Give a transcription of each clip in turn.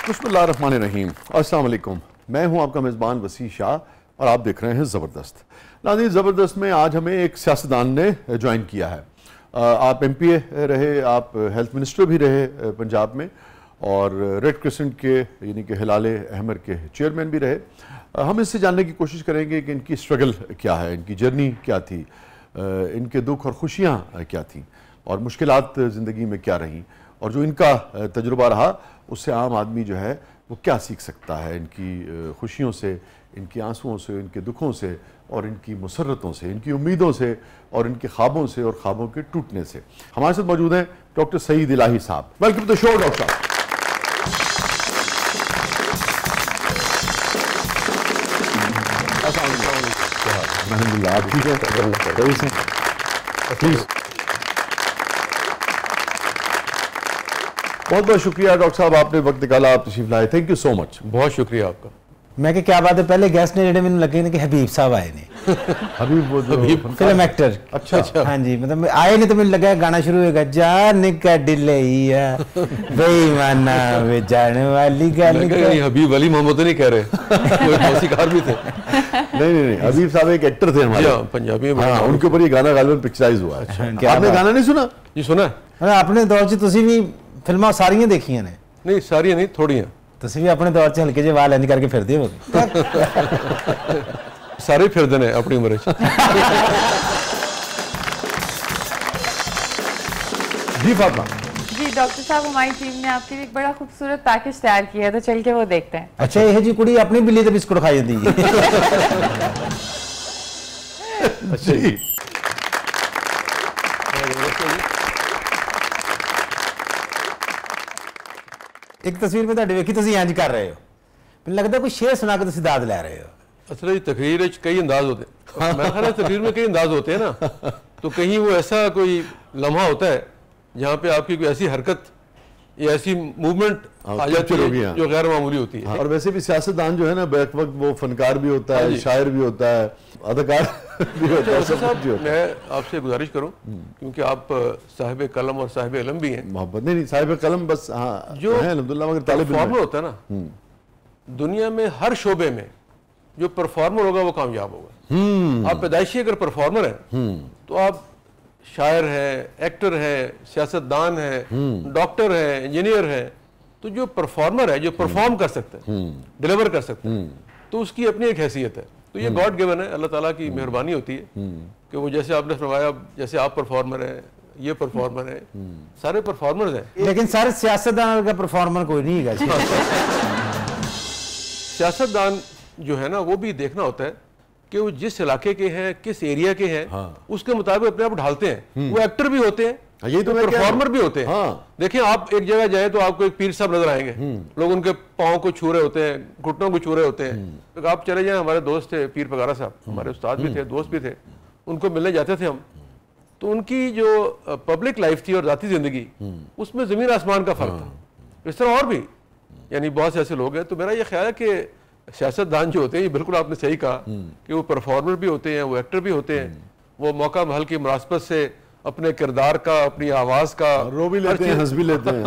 बिस्मिल्लाहिर्रहमानिर्रहीम, अस्सलाम वालेकुम। मैं हूं आपका मेज़बान वसी शाह और आप देख रहे हैं ज़बरदस्त। नाज़रीन, ज़बरदस्त में आज हमें एक सियासतदान ने ज्वाइन किया है। आप MPA रहे, आप हेल्थ मिनिस्टर भी रहे पंजाब में, और रेड क्रिसेंट के यानी कि हिलाल अहमर के चेयरमैन भी रहे। हम इससे जानने की कोशिश करेंगे कि इनकी स्ट्रगल क्या है, इनकी जर्नी क्या थी, इनके दुख और खुशियाँ क्या थीं और मुश्किलात ज़िंदगी में क्या रहीं, और जो इनका तजुर्बा रहा उससे आम आदमी जो है वो क्या सीख सकता है इनकी खुशियों से, इनकी आंसुओं से, इनके दुखों से और इनकी मुसर्रतों से, इनकी उम्मीदों से और इनके ख्वाबों से और ख्वाबों के टूटने से। हमारे साथ मौजूद हैं doctor Saeed Elahi sahab. Welcome to the show doctor sahab. अल्हम्दुलिल्लाह, आप ठीक हैं? प्लीज। बहुत बहुत शुक्रिया डॉक्टर साहब, आपने वक्त निकाला, आप तशरीफ लाए। Thank you so much. बहुत शुक्रिया आपका। मैं कि क्या बात है, पहले गेस्ट ने जेडे मैंने लगे ने कि हबीब साहब आए ने। हबीब वो जो फिल्म एक्टर। अच्छा। हाँ जी, मतलब आए नहीं तो मैंने लगा गाना शुरू होगा, जान का डिलैया बेईमाना वे जाने वाली गल। हबीब अली मोहम्मद नहीं कह रहे, कोई मौसीकार भी थे। नहीं, हबीब साहब एक एक्टर थे हमारे पंजाबी में। हाँ, उनके ऊपर ये गाना गालिबन पिक्चराइज हुआ। आपने गाना नहीं सुना? जी सुना। अपने दौर च तुसी भी फिल्मां सारियां देखियां ने? नहीं, सारियां नहीं, थोड़ियां। तुसी भी अपने दौर च हल्के जे वाल इंज करके फिरदे हो? सारे फिरदे ने अपनी उम्र च। जी फातिमा जी डॉक्टर साहब, हमारी टीम ने आपके लिए एक बड़ा खूबसूरत पैकेज तैयार किया है, तो चल के वो देखते हैं। अच्छा, यह जी कुड़ी अपनी बिल्ली ते बिस्कुट खाई जाती है। जी। एक तस्वीर में तुहाडी वेखी, तुसी इंज कर रहे हो, मैनूं लगदा कोई शेर सुना के तुसी दाद लै रहे हो। असल में तकरीर में कई अंदाज होते हैं। मेरा ख्याल है तकरीर में कई अंदाज होते हैं ना, तो कहीं वो ऐसा कोई लम्हा होता है जहाँ पे आपकी कोई ऐसी हरकत या ऐसी मूवमेंट आ जाती है जो गैर मामूली होती है। और वैसे भी सियासतदान जो है ना, बैक वक्त वो फनकार भी होता है, शायर भी होता है, अदाकार भी होता है, सब कुछ होता है। मैं आपसे गुजारिश करूं, क्योंकि आप साहिब कलम और साहिब इल्म भी हैं। मोहब्बत नहीं, साहिब कलम बस हाँ जो है अल्हम्दुलिल्लाह, मगर तालिब इल्म परफॉर्मर होता है ना, दुनिया में हर शोबे में जो परफॉर्मर होगा वो कामयाब होगा। आप पैदाइशी अगर परफॉर्मर हैं तो आप शायर है, एक्टर है, सियासतदान है, डॉक्टर है, इंजीनियर है, तो जो परफॉर्मर है, जो परफॉर्म कर सकते हैं, डिलीवर कर सकते हैं, तो उसकी अपनी एक हैसियत है। तो ये गॉड गिवन है, अल्लाह ताला की मेहरबानी होती है कि वो जैसे आपने फरमाया, जैसे आप परफॉर्मर है, ये परफॉर्मर है, सारे परफॉर्मर्स हैं। लेकिन सारे सियासतदान का परफॉर्मर कोई नहीं है। सियासतदान जो है ना, वो भी देखना होता है कि वो जिस इलाके के हैं, किस एरिया के हैं, उसके मुताबिक अपने आप ढालते हैं। वो एक्टर भी होते हैं, यही तो परफॉर्मर भी होते हैं। देखिए, आप एक जगह जाए तो आपको एक पीर साहब नजर आएंगे, लोग उनके पाँव को छू रहे होते हैं, घुटनों को छू रहे होते हैं। तो आप चले जाएं, हमारे दोस्त थे पीर पगारा साहब, हमारे उस्ताद भी थे, दोस्त भी थे, उनको मिलने जाते थे हम, तो उनकी जो पब्लिक लाइफ थी और जाती जिंदगी, उसमें जमीन आसमान का फर्क था। इस तरह और भी यानी बहुत से ऐसे लोग हैं। तो मेरा ये ख्याल है कि सियासतदान जो होते हैं, ये बिल्कुल आपने सही कहा कि वो परफॉर्मर भी होते हैं, वो एक्टर भी होते हैं, वो मौका महल की मुनासबत से अपने किरदार का, अपनी आवाज़ का, रो भी लेते हैं, हंस भी लेते हैं,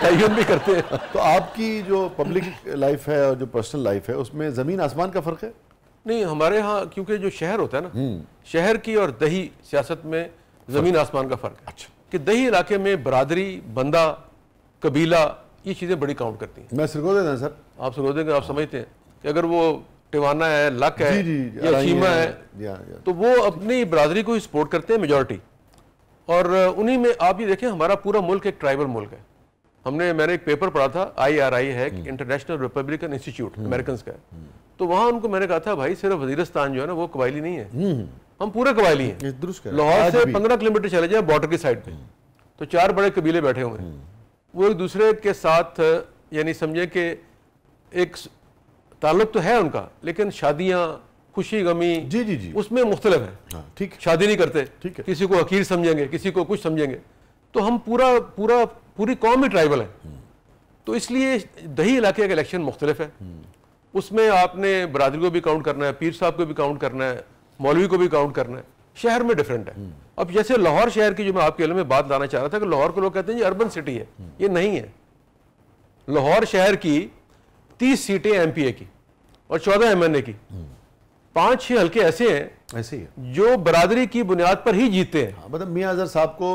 तय्युन भी करते हैं। तो आपकी जो पब्लिक लाइफ है और जो पर्सनल लाइफ है, उसमें ज़मीन आसमान का फ़र्क है? नहीं, हमारे यहाँ क्योंकि जो शहर होता है ना, शहर की और दही सियासत में ज़मीन आसमान का फ़र्क है। अच्छा। कि दही इलाके में बरादरी, बंदा, कबीला, ये चीज़ें बड़ी काउंट करती हैं। मैं सरगोदे दें सर, आप सरगोदे के, आप समझते हैं कि अगर वो टिवाना है, लक है या चीमा है, तो वो अपनी बरादरी को ही सपोर्ट करते हैं मेजॉरिटी। और उन्हीं में आप ये देखें, हमारा पूरा मुल्क एक ट्राइबल मुल्क है। मैंने एक पेपर पढ़ा था, IRI है, इंटरनेशनल रिपब्लिकन इंस्टीट्यूट, अमेरिकन का है, तो वहाँ उनको मैंने कहा था, भाई सिर्फ वजीरिस्तान जो है ना वो कबायली नहीं है, हम पूरे कबायली हैं। लाहौर से 15 किलोमीटर चले जाए बॉर्डर की साइड पे, तो 4 बड़े कबीले बैठे हुए हैं, वो एक दूसरे के साथ यानी समझे कि एक ताल्लुक तो है उनका, लेकिन शादियाँ, खुशी गमी जी उसमें मुख्तलिफ है। ठीक, शादी नहीं करते, ठीक है, किसी को हकीर समझेंगे, किसी को कुछ समझेंगे, तो हम पूरी कौम ही ट्राइबल है। तो इसलिए दही इलाके का इलेक्शन मुख्तलिफ है, उसमें आपने बरादरी को भी काउंट करना है, पीर साहब को भी काउंट करना है, मौलवी को भी काउंट करना है। शहर में डिफरेंट है। अब जैसे लाहौर शहर की जो मैं आपके इल्म में बात लाना चाह रहा था कि लाहौर को लोग कहते हैं ये अर्बन सिटी है, ये नहीं है। लाहौर शहर की 30 सीटें MPA की और 14 MNA की, 5-6 हल्के ऐसे हैं ऐसे ही जो बरादरी की बुनियाद पर ही जीते हैं। मतलब मियां अजहर साहब को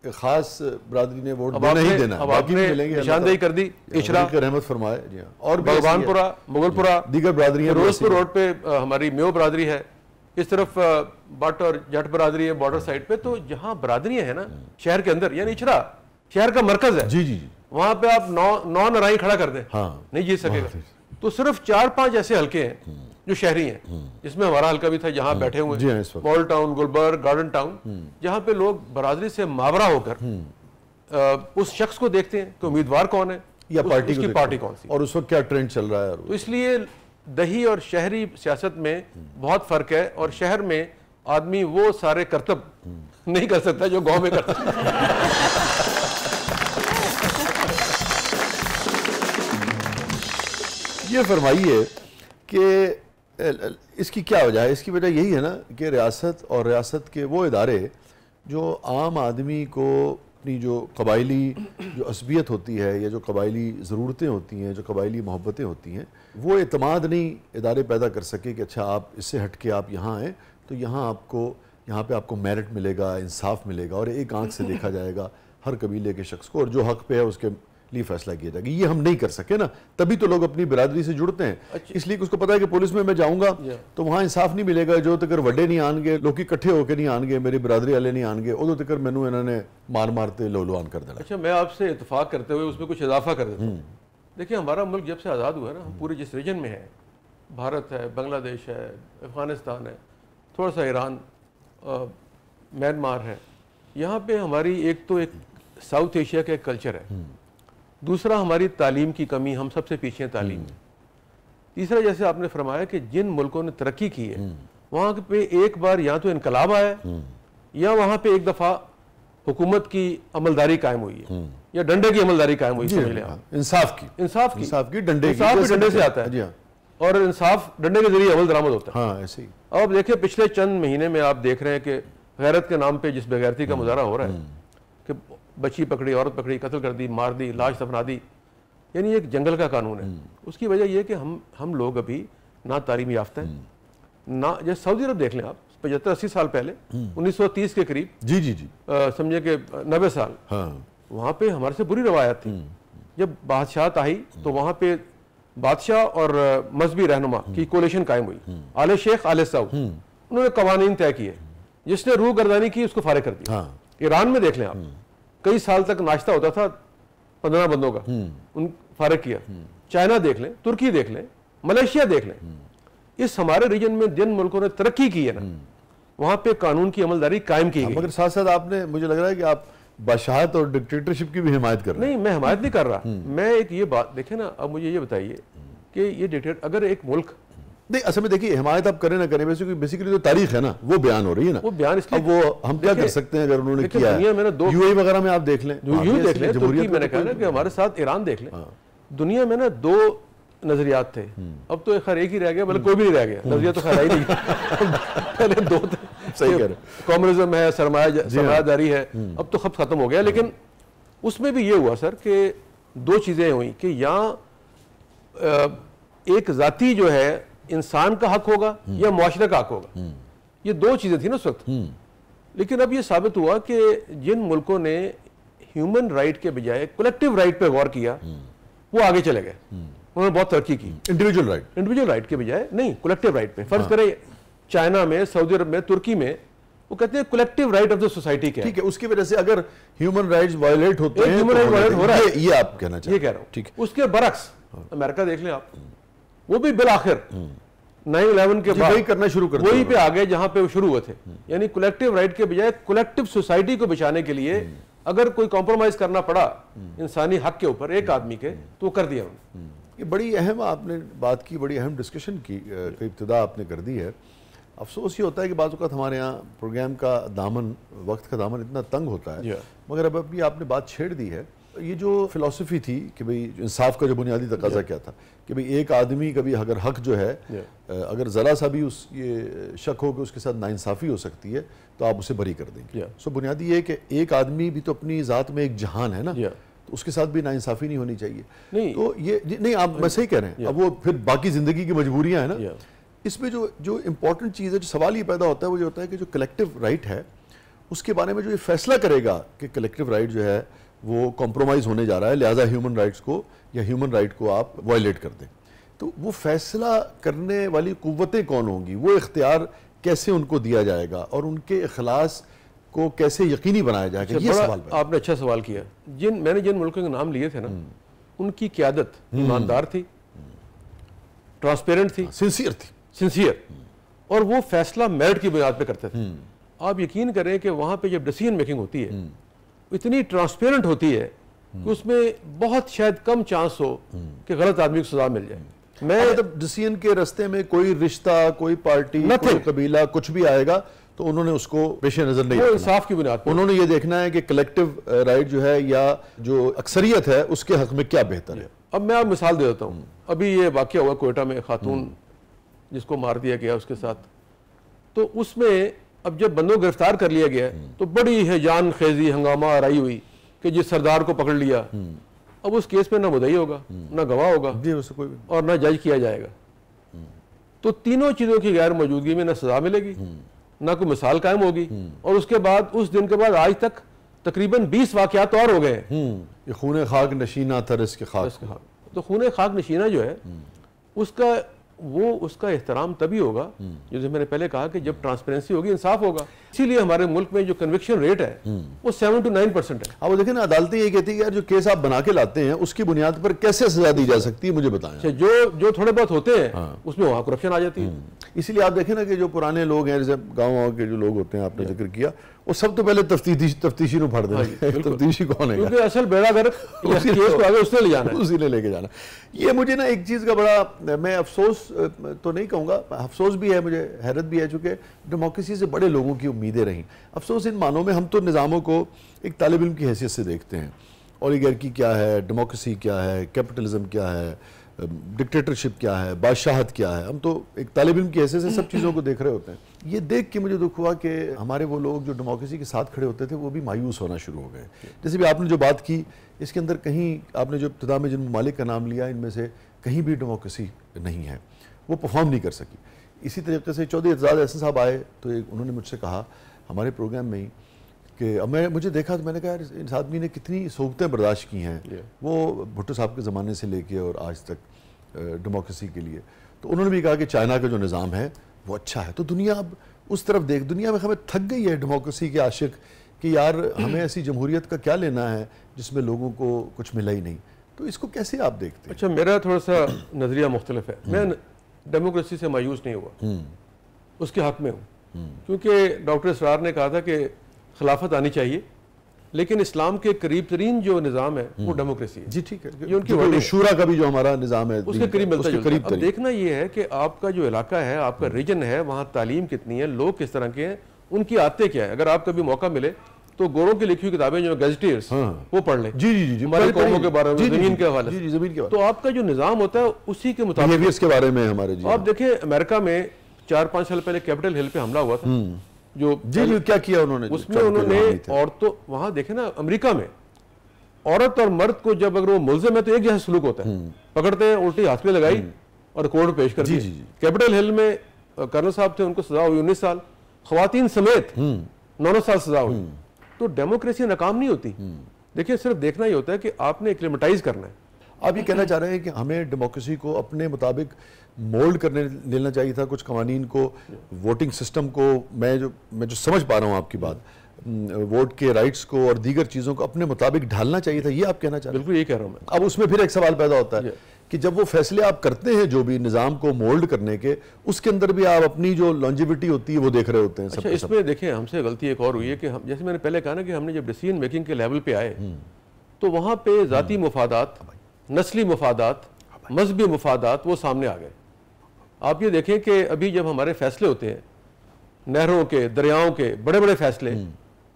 एक खास बरादरी ने वोट अब देना ही आपने- देना है, अब बाकी आपने भी मिलेंगे, निशानदेही कर दी, इशरा, रहमत फरमाए। जी हाँ, और भी ऐसी है। भगवानपुरा, मुगलपुरा, दीगर बरादरियां भी फिरोजपुर ऐसी हैं। रोड पे हमारी मेयो बरादरी है, इस तरफ बट और जट बरादरी है बॉर्डर साइड पे। तो जहां बरादरियां है ना शहर के अंदर, यानी इचरा शहर का मरकज है, जी जी जी, वहां पे आप नौ नाराई खड़ा कर दें, हाँ, नहीं जीत सकेगा। तो सिर्फ 4-5 ऐसे हल्के हैं जो शहरी हैं, जिसमें हमारा हल्का भी था, जहां बैठे हुए जी हाँ, इस वक्त। मॉल टाउन, गुलबर्ग, गार्डन टाउन, जहां पे लोग बरादरी से मावरा होकर उस शख्स को देखते हैं कि उम्मीदवार कौन है या पार्टी उसकी को पार्टी देखो। कौन सी। और उस वक्त क्या ट्रेंड चल रहा है। तो इसलिए दही और शहरी सियासत में बहुत फर्क है, और शहर में आदमी वो सारे करतब नहीं कर सकता जो गांव में करता है। ये फरमाइए कि इसकी क्या वजह है। इसकी वजह यही है ना कि रियासत और रियासत के वो इदारे जो आम आदमी को अपनी जो कबायली जो असबियत होती है या जो कबायली ज़रूरतें होती हैं, जो कबायली मोहब्बतें होती हैं, वो एतमाद नहीं इदारे पैदा कर सके कि अच्छा आप इससे हट के आप यहाँ आएँ तो यहाँ पे आपको मेरिट मिलेगा, इंसाफ मिलेगा और एक आंख से देखा जाएगा हर कबीले के शख्स को और जो हक पे है उसके लिए फैसला किया जाएगा। ये हम नहीं कर सके ना, तभी तो लोग अपनी बिरादरी से जुड़ते हैं। इसलिए कि उसको पता है कि पुलिस में मैं जाऊंगा तो वहाँ इंसाफ नहीं मिलेगा, जो तक वड्डे नहीं आएंगे, लोग इकट्ठे होकर नहीं आएंगे, मेरी बिरादरी वाले नहीं आएंगे, उदों तक मैनू इन्होंने मार मारते लोलवान कर देना। अच्छा, मैं आपसे इतफाक करते हुए उसमें कुछ इजाफा कर देता हूँ। देखिए, हमारा मुल्क जब से आज़ाद हुआ है ना, हम पूरे जिस रीजन में है, भारत है, बांग्लादेश है, अफगानिस्तान है, थोड़ा सा ईरान, म्यांमार है, यहाँ पे हमारी एक तो एक साउथ एशिया का एक कल्चर है, दूसरा हमारी तालीम की कमी, हम सबसे पीछे हैं तालीम में, तीसरा जैसे आपने फरमाया कि जिन मुल्कों ने तरक्की की है वहाँ पे एक बार या तो इनकलाब आया या वहाँ पे एक दफ़ा हुकूमत की अमलदारी कायम हुई है या डंडे की अमलदारी कायम हुई, समझ लें आप। इंसाफ की डंडे से आता है, और इंसाफ डंडे के जरिए अमल दरामद होता है। हाँ, ऐसे ही। अब देखिए, पिछले चंद महीने में आप देख रहे हैं कि गैरत के नाम पे जिस बेगैरती का मुजाहरा हो रहा है कि बच्ची पकड़ी, औरत पकड़ी, कत्ल कर दी, मार दी, लाश दफना दी, यानी एक जंगल का कानून है। उसकी वजह यह है कि हम लोग अभी ना तालीम याफ्ता हैं, ना, जैसे सऊदी अरब देख लें आप, 75-80 साल पहले 1930 के करीब, जी जी जी, समझे कि 90 साल, हाँ, वहाँ पे हमारे से बुरी रवायत थी। जब बादशाहत आई तो वहाँ पे बादशाह और मजहबी रहनुमा की कोलिशन कायम हुई, आले शेख आले सऊद, उन्होंने कवानीन तय किए, जिसने रूह गर्दानी की उसको फारिग कर दिया। हाँ। ईरान में देख लें आप, कई साल तक नाश्ता होता था 15 बंदों का, उन फारिग किया। चाइना देख लें, तुर्की देख लें, मलेशिया देख लें, इस हमारे रीजन में जिन मुल्कों ने तरक्की की है ना, वहां पे कानून की अमलदारी कायम की गई। मगर साथ साथ आपने, मुझे लग रहा है कि आप बादशाहत और डिक्टेटरशिप की भी हिमायत कर रहे हैं। नहीं, मैं हिमायत नहीं कर रहा, मैं एक ये बात देखे ना, अब मुझे ये बताइए कि ये डिक्टेटर, अगर एक मुल्क, नहीं, असल में देखिए, हिमायत आप करें ना करें, बेसिकली जो तारीख है ना वो बयान हो रही है ना, वो बयान इसलिए, अब वो हम क्या कर सकते हैं अगर उन्होंने किया दुनिया में ना दो यूएई वगैरह में आप देख लें, यूं देख लें, तुर्की, मैंने कहा ना कि हमारे साथ ईरान देख लें, दुनिया में ना दो नजरियात थे, अब तो खैर एक ही रह गया, मतलब कोई भी नहीं रह गया, नजरिया तो खैर ही नहीं। पहले दो थे, सही कह रहे, कम्युनिज्म है, सरमायादारी है, अब तो खत्म हो गया। लेकिन उसमें भी ये हुआ सर कि दो चीजें हुई कि यहाँ एक जाती जो है इंसान का हक होगा या मुआशरे का हक होगा, ये दो चीजें थी ना उस वक्त। लेकिन अब ये साबित हुआ कि जिन मुल्कों ने ह्यूमन राइट के बजाय कलेक्टिव राइट पे गौर किया वो आगे चले गए, उन्होंने बहुत तरक्की की। इंडिविजुअल राइट के बजाय नहीं, कलेक्टिव राइट पे। फर्ज करें चाइना में, सऊदी अरब में, तुर्की में, वो कहते हैं collective right of the society क्या है। ठीक है, उसकी वजह से अगर ह्यूमन राइट्स वायलेट होते हैं, ह्यूमन राइट वायलेट हो रहा है, ये आप कहना चाहते हैं। ये कह रहा हूं। ठीक है, उसके बरक्स अमेरिका देख लें आप, वो भी बिल आखिर 9/11 के बाद वही करना शुरू कर दिया, वही पे आ गए जहां पे वो शुरू हुए थे। यानी कलेक्टिव राइट के बजाय कलेक्टिव सोसाइटी को बचाने के लिए अगर कोई कॉम्प्रोमाइज करना पड़ा इंसानी हक के ऊपर एक आदमी के, तो वो कर दिया उन्होंने। ये बड़ी अहम आपने बात की, बड़ी अहम डिस्कशन की इब्तिदा आपने कर दी है। अफसोस ये होता है कि बाज़ औक़ात हमारे यहाँ प्रोग्राम का दामन, वक्त का दामन इतना तंग होता है, मगर अब अभी आपने बात छेड़ दी है। ये जो फिलॉसफी थी कि भाई इंसाफ का जो बुनियादी तकाजा क्या था कि भाई एक आदमी कभी अगर हक जो है अगर ज़रा सा भी उस ये शक हो कि उसके साथ नाइंसाफ़ी हो सकती है तो आप उसे बरी कर देंगे। सो बुनियादी ये कि एक आदमी भी तो अपनी ज़ात में एक जहान है ना, तो उसके साथ भी नाइंसाफ़ी नहीं होनी चाहिए। नहीं तो ये नहीं, आप मैं सही कह रहे हैं। अब वो फिर बाकी ज़िंदगी की मजबूरियाँ हैं ना, इसमें जो इम्पोर्टेंट चीज़ है, जो सवाल ये पैदा होता है, वो ये होता है कि जो कलेक्टिव राइट है उसके बारे में जो ये फैसला करेगा कि कलेक्टिव राइट जो है वो कॉम्प्रोमाइज़ होने जा रहा है, लिहाजा ह्यूमन राइट्स को या ह्यूमन राइट को आप वायलेट कर दें, तो वो फैसला करने वाली कुव्वतें कौन होंगी, वो इख्तियार कैसे उनको दिया जाएगा और उनके इखलास को कैसे यकीनी बनाया जाएगा, ये सवाल आपने अच्छा सवाल किया। मैंने जिन मुल्कों के नाम लिए थे ना, उनकी क़यादत ईमानदार थी, ट्रांसपेरेंट थी, सिंसियर, और वो फैसला मेरिट की बुनियाद पे करते थे। आप यकीन करें कि वहाँ पे जब डिसीजन मेकिंग होती है इतनी ट्रांसपेरेंट होती है कि उसमें बहुत शायद कम चांस हो कि गलत आदमी को सजा मिल जाए। मैं मतलब डिसीजन के रास्ते में कोई रिश्ता, कोई पार्टी, कोई कबीला कुछ भी आएगा तो उन्होंने उसको पेश नजर नहीं रखना, इंसाफ की बुनियाद पर उन्होंने ये देखना है कि कलेक्टिव राइट जो है या जो अक्सरियत है उसके हक में क्या बेहतर है। अब मैं आपको मिसाल दे देता हूँ। अभी ये वाकया हुआ कोयटा में, खातून जिसको मार दिया गया उसके साथ, तो उसमें अब जब बंदों को गिरफ्तार कर लिया गया तो बड़ी हैजान खेजी हंगामा आराई हुई कि जिस सरदार को पकड़ लिया, अब उस केस में ना मुद्दई होगा, ना गवाह होगा और ना जज किया जाएगा। तो तीनों चीज़ों की गैर मौजूदगी में ना सजा मिलेगी, ना कोई मिसाल कायम होगी, और उसके बाद उस दिन के बाद आज तक तकरीबन 20 वाक़यात और हो गए। ये खून खाक नशीना था इसके खाक। तो खून खाक नशीना जो है उसका एहतराम तभी होगा, जैसे मैंने पहले कहा कि जब ट्रांसपेरेंसी होगी, इंसाफ होगा। इसीलिए हमारे मुल्क में जो कन्विक्शन रेट है वो 7 to 9% है। अब देखिए ना, अदालतें ये कहती है यार जो केस आप बना के लाते हैं उसकी बुनियाद पर कैसे सजा दी जा सकती है, मुझे बताएं। जो थोड़े बहुत होते हैं उसमें वहाँ करप्शन आ जाती है। इसीलिए आप देखें ना कि जो पुराने लोग हैं, जैसे गाँव के जो लोग होते हैं, आपने जिक्र किया, वो सब तो पहले तफ्तीशी फाड़ देंगे। तफ्तीशी कौन है? क्योंकि असल बेड़ा गर्क केस को आगे उसने ले जाना है, उसी ने लेके जाना। ये मुझे ना एक चीज़ का बड़ा, मैं अफसोस तो नहीं कहूँगा, अफसोस भी है, मुझे हैरत भी है, चूँकि डेमोक्रेसी से बड़े लोगों की उम्मीदें रहीं। अफसोस इन मानों में हम तो निज़ामों को एक तालिब इल्म की हैसियत से देखते हैं, ओलिगार्की क्या है, डेमोक्रेसी क्या है, कैपिटलिज्म क्या है, डिक्टेटरशिप क्या है, बादशाहत क्या है, हम तो एक तालिब इल्म की हैसियत से सब चीज़ों को देख रहे होते हैं। ये देख के मुझे दुख हुआ कि हमारे वो लोग जो डेमोक्रेसी के साथ खड़े होते थे वो भी मायूस होना शुरू हो गए। जैसे भी आपने जो बात की, इसके अंदर कहीं आपने जो इब्तिदा में जिन ममालिक का नाम लिया, इनमें से कहीं भी डेमोक्रेसी नहीं है, वो परफॉर्म नहीं कर सकी। इसी तरीके से चौधरी एतजाज़ एहसन साहब आए तो उन्होंने मुझसे कहा हमारे प्रोग्राम में ही कि अब मुझे देखा तो मैंने कहा इस आदमी ने कितनी सोबतें बर्दाश्त की हैं, वो भुट्टो साहब के ज़माने से लेके और आज तक डेमोक्रेसी के लिए। तो उन्होंने भी कहा कि चाइना का जो निज़ाम है वो अच्छा है। तो दुनिया अब उस तरफ दुनिया में हमें थक गई है डेमोक्रेसी के आशिक कि यार हमें ऐसी जमहूरियत का क्या लेना है जिसमें लोगों को कुछ मिला ही नहीं। तो इसको कैसे आप देखते हैं? अच्छा, मेरा थोड़ा सा नज़रिया मुख्तलिफ है। मैं डेमोक्रेसी से मायूस नहीं हुआ, उसके हक में हूँ, क्योंकि डॉक्टर इसरार ने कहा था कि खिलाफत आनी चाहिए, लेकिन इस्लाम के करीब तरीन जो निज़ाम है वो डेमोक्रेसी है। जी ठीक है, ये उनकी शूरा का भी जो हमारा निज़ाम है उसके करीब मिलता है। अब देखना ये है कि आपका जो इलाका है, आपका रीजन है, वहाँ तालीम कितनी है, लोग किस तरह के हैं, उनकी आदतें क्या है। अगर आप कभी मौका मिले तो गोरों की लिखी हुई किताबें जो गैजेटियर्स वो पढ़ लें, जी हमारे कौमों के बारे में, जमीन के हवाले से, जमीन के, तो आपका जो निज़ाम होता है उसी के मुताबिक इसके बारे में हमारे। आप देखें अमेरिका में 4-5 साल पहले कैपिटल हिल पे हमला हुआ था, जो जी क्या किया उन्होंने, उसमें उन्होंने औरतों, वहां देखे ना अमेरिका में औरत और मर्द को जब अगर वो मुल्ज़िम है तो एक जैसा सलूक होता है, पकड़ते हैं, उल्टी हाथ पे लगाई और कोर्ट पेश कर दी। कैपिटल हिल में कर्नल साहब थे, उनको सजा हुई 19 साल, खवातीन समेत 9 साल सजा हुई। तो डेमोक्रेसी नाकाम नहीं होती। देखिए, सिर्फ देखना ही होता है कि आपने एक्लेमेटाइज करना है। आप ये कहना चाह रहे हैं कि हमें डेमोक्रेसी को अपने मुताबिक मोल्ड करने लेना चाहिए था, कुछ कवानीन को, वोटिंग सिस्टम को, मैं जो समझ पा रहा हूँ आपकी बात, वोट के राइट्स को और दीगर चीज़ों को अपने मुताबिक ढालना चाहिए था, ये आप कहना चाह रहे हैं? बिल्कुल ये कह रहा हूँ मैं। अब उसमें फिर एक सवाल पैदा होता है कि जब वो फैसले आप करते हैं जो भी निज़ाम को मोल्ड करने के, उसके अंदर भी आप अपनी जो लॉन्जिविटी होती है वो देख रहे होते हैं। अच्छा, इसमें देखें हमसे गलती एक और हुई है कि हम, जैसे मैंने पहले कहा ना कि हमने जब डिसीजन मेकिंग के लेवल पे आए तो वहाँ पे ज़ाती मुफादात, नस्ली मुफादात, मजहबी मुफादात वो सामने आ गए। आप ये देखें कि अभी जब हमारे फैसले होते हैं नहरों के, दरियाओं के, बड़े बड़े फैसले,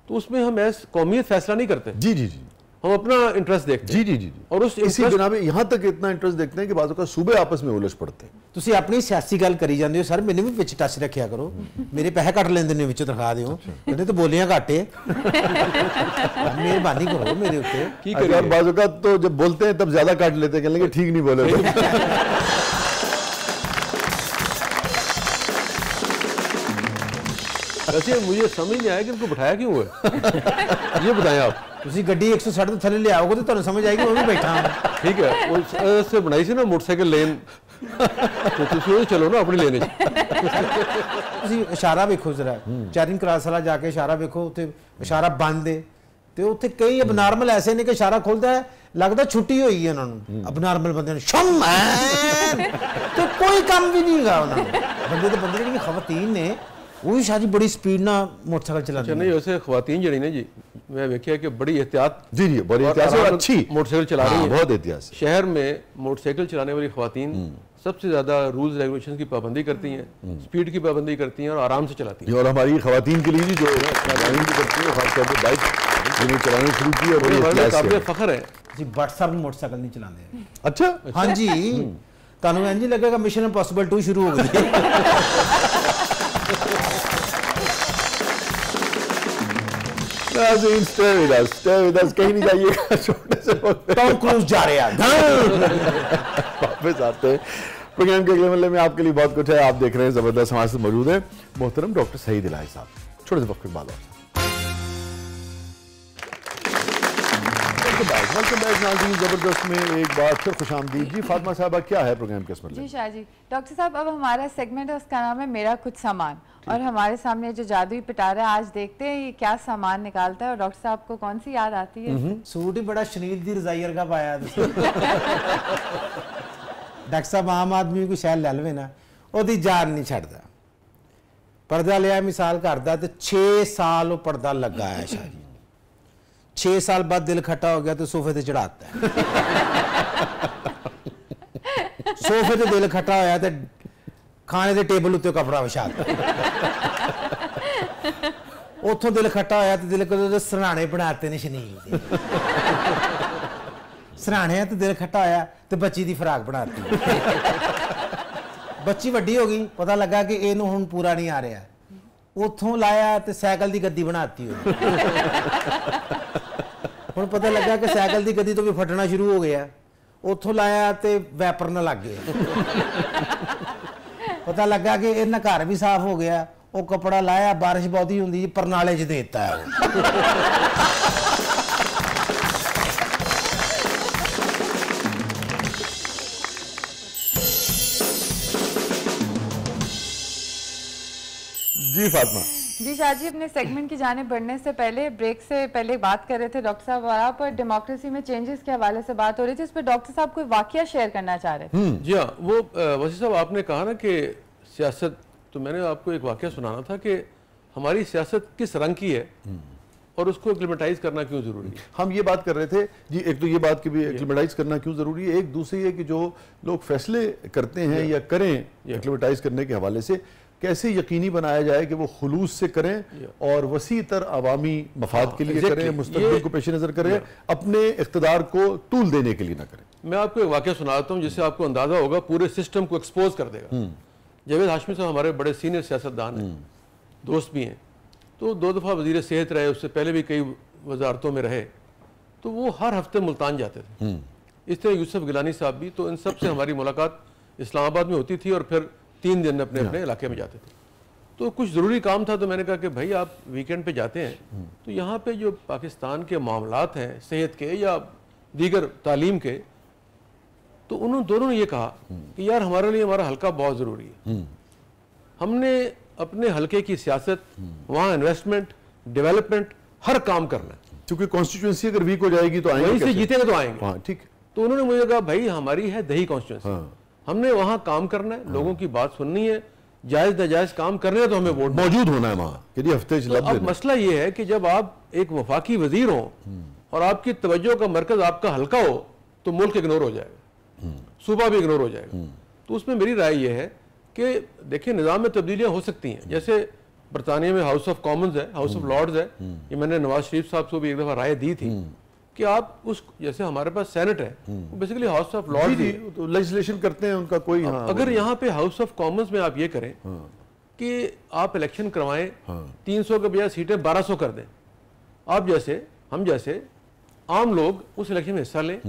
तो उसमें हम कौमियत फैसला नहीं करते। जी जी जी, हम अपना इंटरेस्ट देखते हैं। जी जी जी, और उस इसी बिना पे यहाँ तक इतना इंटरेस्ट देखते हैं कि बाज़ों का सूबे आपस में उलझ पड़ते हैं। ਤੁਸੀਂ ਆਪਣੀ ਸਿਆਸੀ ਗੱਲ ਕਰੀ ਜਾਂਦੇ ਹੋ ਸਰ, ਮੈਨੂੰ ਵੀ ਵਿੱਚ ਟੱਚ ਰੱਖਿਆ ਕਰੋ, ਮੇਰੇ ਪੈਸੇ ਕੱਟ ਲੈਂਦੇ ਨੇ ਵਿੱਚੋਂ ਤਨਖਾਹ ਦਿਓ, ਇਹਨੇ ਤਾਂ ਬੋਲੀਆਂ ਘਾਟੇ ਮਿਹਰਬਾਨੀ ਕਰੋ ਮੇਰੇ ਉੱਤੇ। ਕੀ ਕਰੀਏ, और बाज़ों का तो जब बोलते हैं तब ज्यादा काट लेते हैं, कहने लगे ठीक नहीं बोले वैसे मुझे समझ नहीं आया कि इनको बिठाया क्यों है, ये बताएं आप। ਤੁਸੀਂ ਗੱਡੀ 160 ਤੋਂ ਥੱਲੇ ਲਿਆਓਗੇ ਤਾਂ ਤੁਹਾਨੂੰ ਸਮਝ ਆਏਗੀ ਮੈਂ ਵੀ ਬੈਠਾ ਹਾਂ। ठीक है, उससे बनाई सी ना मोटरसाइकिल लेन, तो ਤੁਸੀਂ ਉਹ ਚਲੋ ਨਾ ਆਪਣੀ ਲੇਨ 'ਚ। ਤੁਸੀਂ ਇਸ਼ਾਰਾ ਵੇਖੋ ਜ਼ਰਾ, ਚੈਰਿੰਗ ਕਰਾਸ ਵਾਲਾ ਜਾ ਕੇ ਇਸ਼ਾਰਾ ਵੇਖੋ, ਉੱਥੇ ਇਸ਼ਾਰਾ ਬੰਦ ਹੈ ਤੇ ਉੱਥੇ ਕਈ ਅਬਨਾਰਮਲ ਐਸੇ ਨੇ ਕਿ ਇਸ਼ਾਰਾ ਖੁੱਲਦਾ ਹੈ, ਲੱਗਦਾ ਛੁੱਟੀ ਹੋਈ ਹੈ ਉਹਨਾਂ ਨੂੰ, ਅਬਨਾਰਮਲ ਬੰਦੇ ਨੂੰ ਸ਼ਮ ਤੇ ਕੋਈ ਕੰਮ ਵੀ ਨਹੀਂ ਹੈਗਾ ਉਹਨਾਂ ਨੂੰ। ਬੰਦੇ ਤੇ ਬੰਦੇ ਜਿਹੜੀ ਖਵਾਤੀਨ ਨੇ ਉਹ ਵੀ ਸ਼ਾਦੀ ਬੜੀ ਸਪੀਡ ਨਾਲ ਮੋਟਰਸਾਈਕਲ ਚਲਾਉਂਦੇ नहीं वैसे खवातीन जड़ी ने जी, मैं देखिया कि बड़ी एहतियात, जी जी, बड़ी एहतियात और अच्छी मोटरसाइकिल चला रही है, बहुत एहतियात से। शहर में मोटरसाइकिल चलाने वाली खवातीन सबसे ज्यादा रूल्स रेगुलेशन की पाबंदी करती हैं, स्पीड की पाबंदी करती हैं और आराम से चलाती हैं। और हमारी खवातीन के लिए भी जो अपना ड्राइविंग भी करती है, खासतौर पर बाइक जिन्हें चलानी शुरू की, और बड़ी एहतियात से। काबिल फख्र है। ਅਸੀਂ WhatsApp ਮੋਟਰਸਾਈਕਲ ਨਹੀਂ ਚਲਾਉਂਦੇ। अच्छा, ਹਾਂਜੀ, ਤੁਹਾਨੂੰ ਇੰਜ ਲੱਗੇਗਾ ਮਿਸ਼ਨ ਇੰਪੋਸੀਬਲ 2 ਸ਼ੁਰੂ ਹੋ ਗਈ। नाज़रीन, stay with us, कहीं नहीं जाइएगा, छोटे से टॉम क्रूज जा रहे हैं। वापस आते हैं प्रोग्राम के अगले मल्ले में। आपके लिए बहुत कुछ है, आप देख रहे हैं जबरदस्त। हमारे साथ मौजूद है मोहतरम डॉक्टर सईद इलाही साहब। छोटे से वक्त के बाद वेलकम बैक नाज़रीन, जबरदस्त में एक बार फिर खुशामदीद। जी फातिमा साहबा, क्या है प्रोग्राम के इसमें? जी शाह जी, डॉक्टर साहब अब हमारा सेगमेंट है, उसका नाम है मेरा कुछ सामान, और हमारे सामने जो जादुई पिटारा है, आज देखते हैं ये क्या सामान निकालता है और डॉक्टर साहब को कौन सी याद आती है। सूट ही बड़ा शनील दी रजाई वर्गा पाया डॉक्टर साहब आम आदमी कोई शैल लै लवे ना, ओदी जान नहीं छड्डदा। पर्दा लिया मिसाल घर दा ते 6 साल वो पर्दा लगा है शाह जी, 6 साल बाद दिल खट्टा हो गया तो सोफे ते चढ़ाता है। सोफे ते दिल खट्टा होया ते खाने के टेबल उत्ते कपड़ा विछा उतों दिल खट्टा होया तो दिल करो सराहने बनाते ने शनील सराहने तो दिल खट्टा होया तो बच्ची की फराक बनाती। बच्ची वड्डी हो गई, पता लगा कि इनू हुण पूरा नहीं आ रहा, उतों लाया तो साइकिल की गद्दी बनाती हुण पता लगा कि साइकिल की गद्दी तो भी फटना शुरू हो गया, उतों लाया तो वैपर न लग गया। पता लगा कि इन्ना घर भी साफ हो गया, वो कपड़ा लाया, बारिश बहुती होंदी परनाले च देता है। जी फातिमा। जी शाह जी, अपने सेगमेंट की जाने बढ़ने से पहले, ब्रेक से पहले बात कर रहे थे डॉक्टर साहब, और आप डेमोक्रेसी में चेंजेस के हवाले से बात हो रही थी, इस पर डॉक्टर साहब कोई वाकया शेयर करना चाह रहे थे। जी हाँ, वो वसी साहब आपने कहा ना कि सियासत, तो मैंने आपको एक वाकया सुनाना था कि हमारी सियासत किस रंग की है और उसको एक्लिमेटाइज करना क्यों जरूरी है। हम ये बात कर रहे थे जी, एक तो ये बात कि भी एक्लिमेटाइज करना क्यों जरूरी है, एक दूसरी है कि जो लोग फैसले करते हैं या करें एक्लिमेटाइज करने के हवाले से कैसे यकीनी बनाया जाए कि वो खुलूस से करें और वसी तर अवामी मफाद के लिए करें, मुस्तकबिल को पेश नज़र करें, अपने इख्तिदार को तूल देने के लिए ना करें। मैं आपको एक वाकया सुनाता हूँ जिससे आपको अंदाजा होगा, पूरे सिस्टम को एक्सपोज कर देगा। जावेद हाशमी साहब हमारे बड़े सीनियर सियासतदान हैं, दोस्त भी हैं, तो 2 दफ़ा वज़ीर सेहत रहे, उससे पहले भी कई वजारतों में रहे, तो वो हर हफ्ते मुल्तान जाते थे। इस तरह यूसुफ गिलानी साहब भी, तो इन सब से हमारी मुलाकात इस्लामाबाद में होती थी और फिर 3 दिन अपने अपने इलाके में जाते थे। तो कुछ ज़रूरी काम था, तो मैंने कहा कि भाई आप वीकेंड पे जाते हैं तो यहाँ पे जो पाकिस्तान के मामलात हैं सेहत के या दीगर तालीम के, तो उन्होंने दोनों ने ये कहा कि यार हमारे लिए हमारा हल्का बहुत ज़रूरी है, हमने अपने हल्के की सियासत, वहाँ इन्वेस्टमेंट, डेवलपमेंट, हर काम करना है, क्योंकि कॉन्स्टिट्यूंसी अगर वीक हो जाएगी तो आएंगे, वहीं से जीतेंगे तो आएंगे। हाँ ठीक है। तो उन्होंने मुझे कहा भाई हमारी है दही कॉन्स्टिट्यूंसी, हमने वहां काम करना है, लोगों की बात सुननी है, जायज नाजायज काम करने है तो हमें वोट मौजूद होना है वहाँ कि हफ्ते तो अब मसला ये है कि जब आप एक वफाकी वजीर हो और आपकी तवज्जो का मरकज आपका हल्का हो तो मुल्क इग्नोर हो जाएगा, सूबा भी इग्नोर हो जाएगा। तो उसमें मेरी राय ये है कि देखिए निज़ाम में तब्दीलियाँ हो सकती हैं, जैसे बरतानिया में हाउस ऑफ कॉमन्स है, हाउस ऑफ लॉर्ड्स है, ये मैंने नवाज शरीफ साहब को भी एक दफ़ा राय दी थी कि आप उस, जैसे हमारे पास सेनेट है, वो बेसिकली हाउस ऑफ लॉर्ड्स है, तो लेजिस्लेशन करते हैं उनका कोई। हाँ, अगर यहाँ पे हाउस ऑफ कॉमन्स में आप ये करें कि आप इलेक्शन करवाएं, 300 के बजाय सीटें 1200 कर दें, आप जैसे हम जैसे आम लोग उस इलेक्शन में हिस्सा लें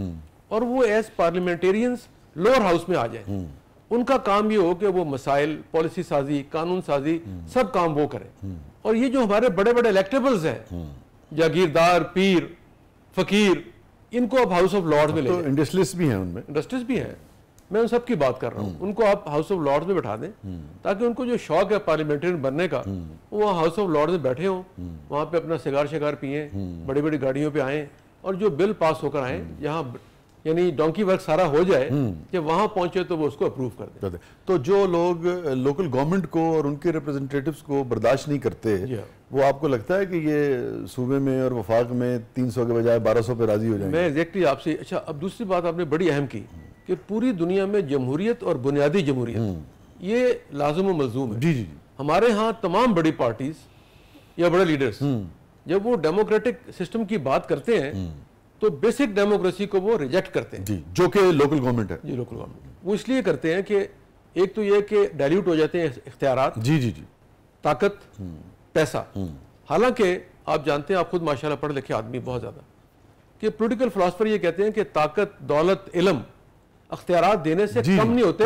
और वो एज पार्लियामेंटेरियंस लोअर हाउस में आ जाए। उनका काम ये हो कि वो मसाइल, पॉलिसी साजी, कानून साजी, सब काम वो करें। और ये जो हमारे बड़े बड़े इलेक्टेबल्स हैं, जागीरदार, पीर, फकीर, इनको आप हाउस ऑफ लॉर्ड्स में ले, तो इंडस्ट्रियलिस्ट भी हैं उनमें, इंडस्ट्रियलिस्ट भी हैं, मैं उन सब की बात कर रहा हूँ, उनको आप हाउस ऑफ लॉर्ड्स में बैठा दें ताकि उनको जो शौक है पार्लियामेंटेरियन बनने का, वो वहाँ हाउस ऑफ लॉर्ड्स में बैठे हों, वहाँ पे अपना सिगार शिगार पिए, बड़ी बड़ी गाड़ियों पे आएँ और जो बिल पास होकर आए, यहाँ यानी डोंकी वर्क सारा हो जाए, जब वहाँ पहुंचे तो वो उसको अप्रूव कर दे। तो जो लोग लोकल गवर्नमेंट को और उनके रिप्रेजेंटेटिव्स को बर्दाश्त नहीं करते, वो आपको लगता है कि ये सूबे में और वफाक में 300 के बजाय 1200 पे राजी हो जाएंगे? मैं एग्जैक्टली आपसे, अच्छा अब दूसरी बात आपने बड़ी अहम की कि पूरी दुनिया में जमहूरियत और बुनियादी जमहूरियत ये लाजिम व मलजूम है। जी जी। हमारे यहाँ तमाम बड़ी पार्टीज या बड़े लीडर्स जब वो डेमोक्रेटिक सिस्टम की बात करते हैं तो बेसिक डेमोक्रेसी को वो रिजेक्ट करते हैं, जी, जो कि लोकल गवर्नमेंट है। जी, लोकल गवर्नमेंट। वो इसलिए करते हैं कि एक तो ये कि डाइल्यूट हो जाते हैं इख्तियारात, जी जी जी, ताकत, पैसा। हालांकि आप जानते हैं, आप खुद माशाल्लाह पढ़े लिखे आदमी बहुत ज्यादा, कि पॉलिटिकल फिलोसफर ये कहते हैं कि ताकत, दौलत, इल्म अख्तियारात देने से कम नहीं होते,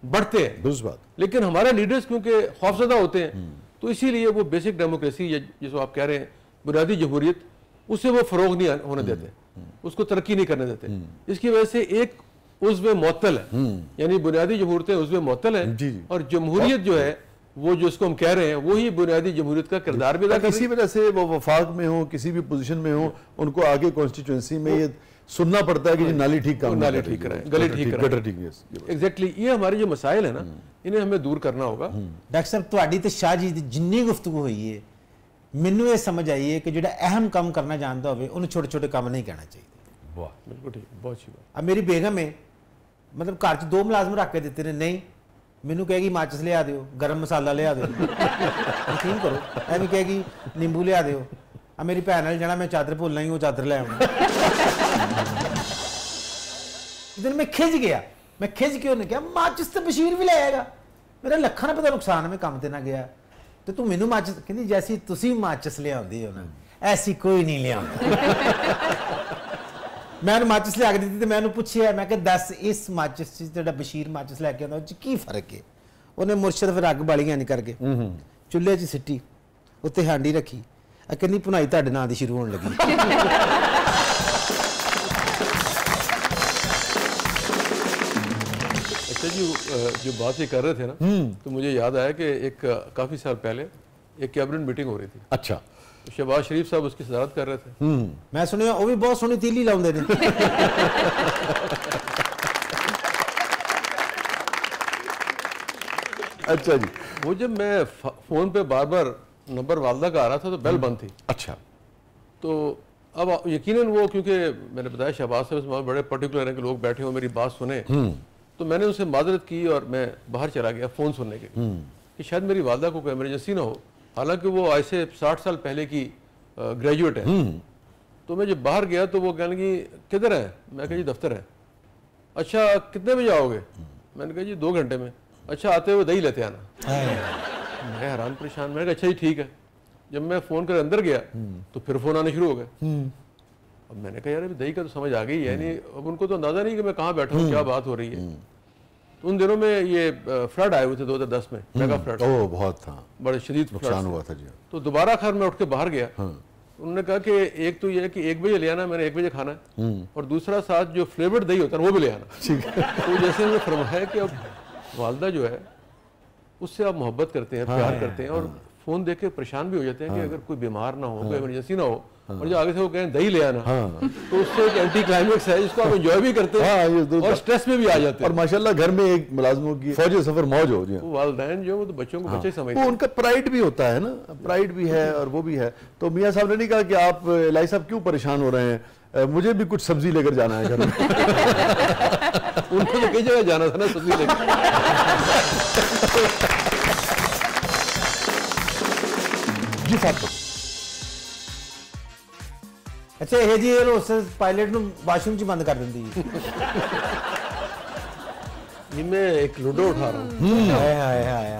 बढ़ते हैं। दुरुस्त बात। लेकिन हमारे लीडर्स क्योंकि खौफजदा होते हैं, तो इसीलिए वो बेसिक डेमोक्रेसी जिसको आप कह रहे हैं बुनियादी जमहूरियत, उसे वो फरोग नहीं होने देते, उसको तरक्की नहीं करने देते। इसकी वजह से एक उज़्व मुअत्तल है, यानी बुनियादी जमहूरियतें उज़्व मुअत्तल हैं, और जमहूरियत जो है वो जो इसको हम कह रहे हैं वही बुनियादी जमहूरियत का किरदार भी अदा कर रही है। इसी वजह से वो वफाक में हो, किसी भी पोजीशन में हो, उनको आगे कॉन्स्टिट्यूएंसी में ये सुनना पड़ता है कि नाली ठीक काम, नाली ठीक कराएं, गली ठीक कराएं। एग्जैक्टली, ये हमारे जो मसाइल है ना, इन्हें हमें दूर करना होगा। डॉक्टर साहब, तुहाडी ते शाह जी दी जिन्नी गुफ्तगू हुई है, मैनू ये समझ आई है कि जो अहम काम करना जानता हो उन्हें छोटे छोटे काम नहीं कहना चाहिए। वाह, बिल्कुल ठीक, बहुत अच्छी बात। अब मेरी बेगम है, मतलब घर च 2 मुलाजम रख के देते ने, नहीं मैनू कहेगी माचिस लिया दियो, गरम मसाला लिया दियो, यकीन करो, ऐਵੇਂ कहेगी नींबू लिया दियो। अब मेरी भैन वाल जाना, मैं चादर भुलना ही, वो चादर ले आऊँ। दिन मैं खिंच गया, मैं खिंच के उन्हें कहा माचिस तो बशीर भी ले आएगा, मेरा लखा ना पता नुकसान है, मैं काम ते ना गया, तो तू मैनू माचिस, कहती जैसी तुसी माचिस लिया हो ना, ऐसी कोई नहीं लिया। मैं माचिस लिया के दी तो मैं पूछा, मैं कि दस इस माचिस जो बशीर माचिस लैके आता की फर्क है? उन्हें मुर्शद फिर अग बालियां नहीं करके चुल्हे च सिटी, उत्ते हांडी रखी, कहनी भुनाई तुहाडे नां दी शुरू होने लगी। अच्छा जी, जो बात ये कर रहे थे ना, तो मुझे याद आया कि एक काफी साल पहले एक कैबिनेट मीटिंग हो रही थी। अच्छा। शहबाज शरीफ साहब उसकी सदारत कर रहे थे। मैं सुनिया वो भी बहुत सोहनी तीली लाउंदे ने। अच्छा जी। वो जब मैं फोन पे बार बार नंबर वालदा का आ रहा था तो बेल बंद थी। अच्छा। तो अब यकीनन वो, क्योंकि मैंने बताया शहबाज साहब बड़े पर्टिकुलर हैं कि लोग बैठे हो मेरी बात सुने, तो मैंने उनसे माजरत की और मैं बाहर चला गया फ़ोन सुनने के लिए कि शायद मेरी वालदा को कोई इमरजेंसी ना हो। हालांकि वो आज से 60 साल पहले की ग्रेजुएट है। तो मैं जब बाहर गया तो वो कहने लगी किधर है? मैं कहा जी दफ्तर है। अच्छा कितने बजे आओगे? मैंने कहा जी 2 घंटे में। अच्छा आते हुए दही लेते आना। मैं हैरान परेशान, मैंने कहा अच्छा जी ठीक है। जब मैं फ़ोन कर अंदर गया तो फिर फ़ोन आने शुरू हो गए। अब मैंने कहा यार अभी दही का तो समझ आ गई है, नहीं अब उनको तो अंदाज़ा नहीं कि मैं कहाँ बैठा हूँ, क्या बात हो रही है। तो उन दिनों में ये फ्लड आए हुए थे 2010 में, मेगा फ्लड। ओह बहुत था, बड़े शदीद नुकसान हुआ था जी। तो दोबारा खैर मैं उठ के बाहर गया। उन्होंने कहा कि एक तो ये है कि 1 बजे ले आना, मैंने 1 बजे खाना है, और दूसरा साथ जो फ्लेवर्ड दही होता है वो भी ले आना। तो जैसे उन्होंने फरमाया कि अब वालदा जो है उससे आप मोहब्बत करते हैं, प्यार करते हैं, और फ़ोन देख के परेशान भी हो जाते हैं कि अगर कोई बीमार ना हो, कोई इमरजेंसी ना हो, और जो आगे से वो कहें दही ले आना, तो उससे एक एंटी क्लाइमेक्स है जिसको आप एंजॉय भी करते हैं और स्ट्रेस में भी आ जाते हैं। और माशाल्लाह घर में एक मुलाजमों की फौजी सफर मौज हो जी। वालिदैन जो वो तो बच्चों को बच्चे समझते हैं, उनका प्राइड भी होता है ना, प्राइड भी है और वो भी है। तो मियाँ साहब ने नहीं कहा कि आप इलाही साहब क्यों परेशान हो रहे हैं, मुझे भी कुछ सब्जी लेकर जाना है घर में। उनको तो कई जगह जाना था ना सब्जी लेकर। जी साहब। अच्छा ਇਹ ਜੀ ਇਹ ਪਾਇਲਟ ਨੂੰ ਵਾਸ਼ਰੂਮ 'ਚ ਬੰਦ ਕਰ ਦਿੰਦੀ ਹੈ। ये मैं एक लूडो उठा रहा हूँ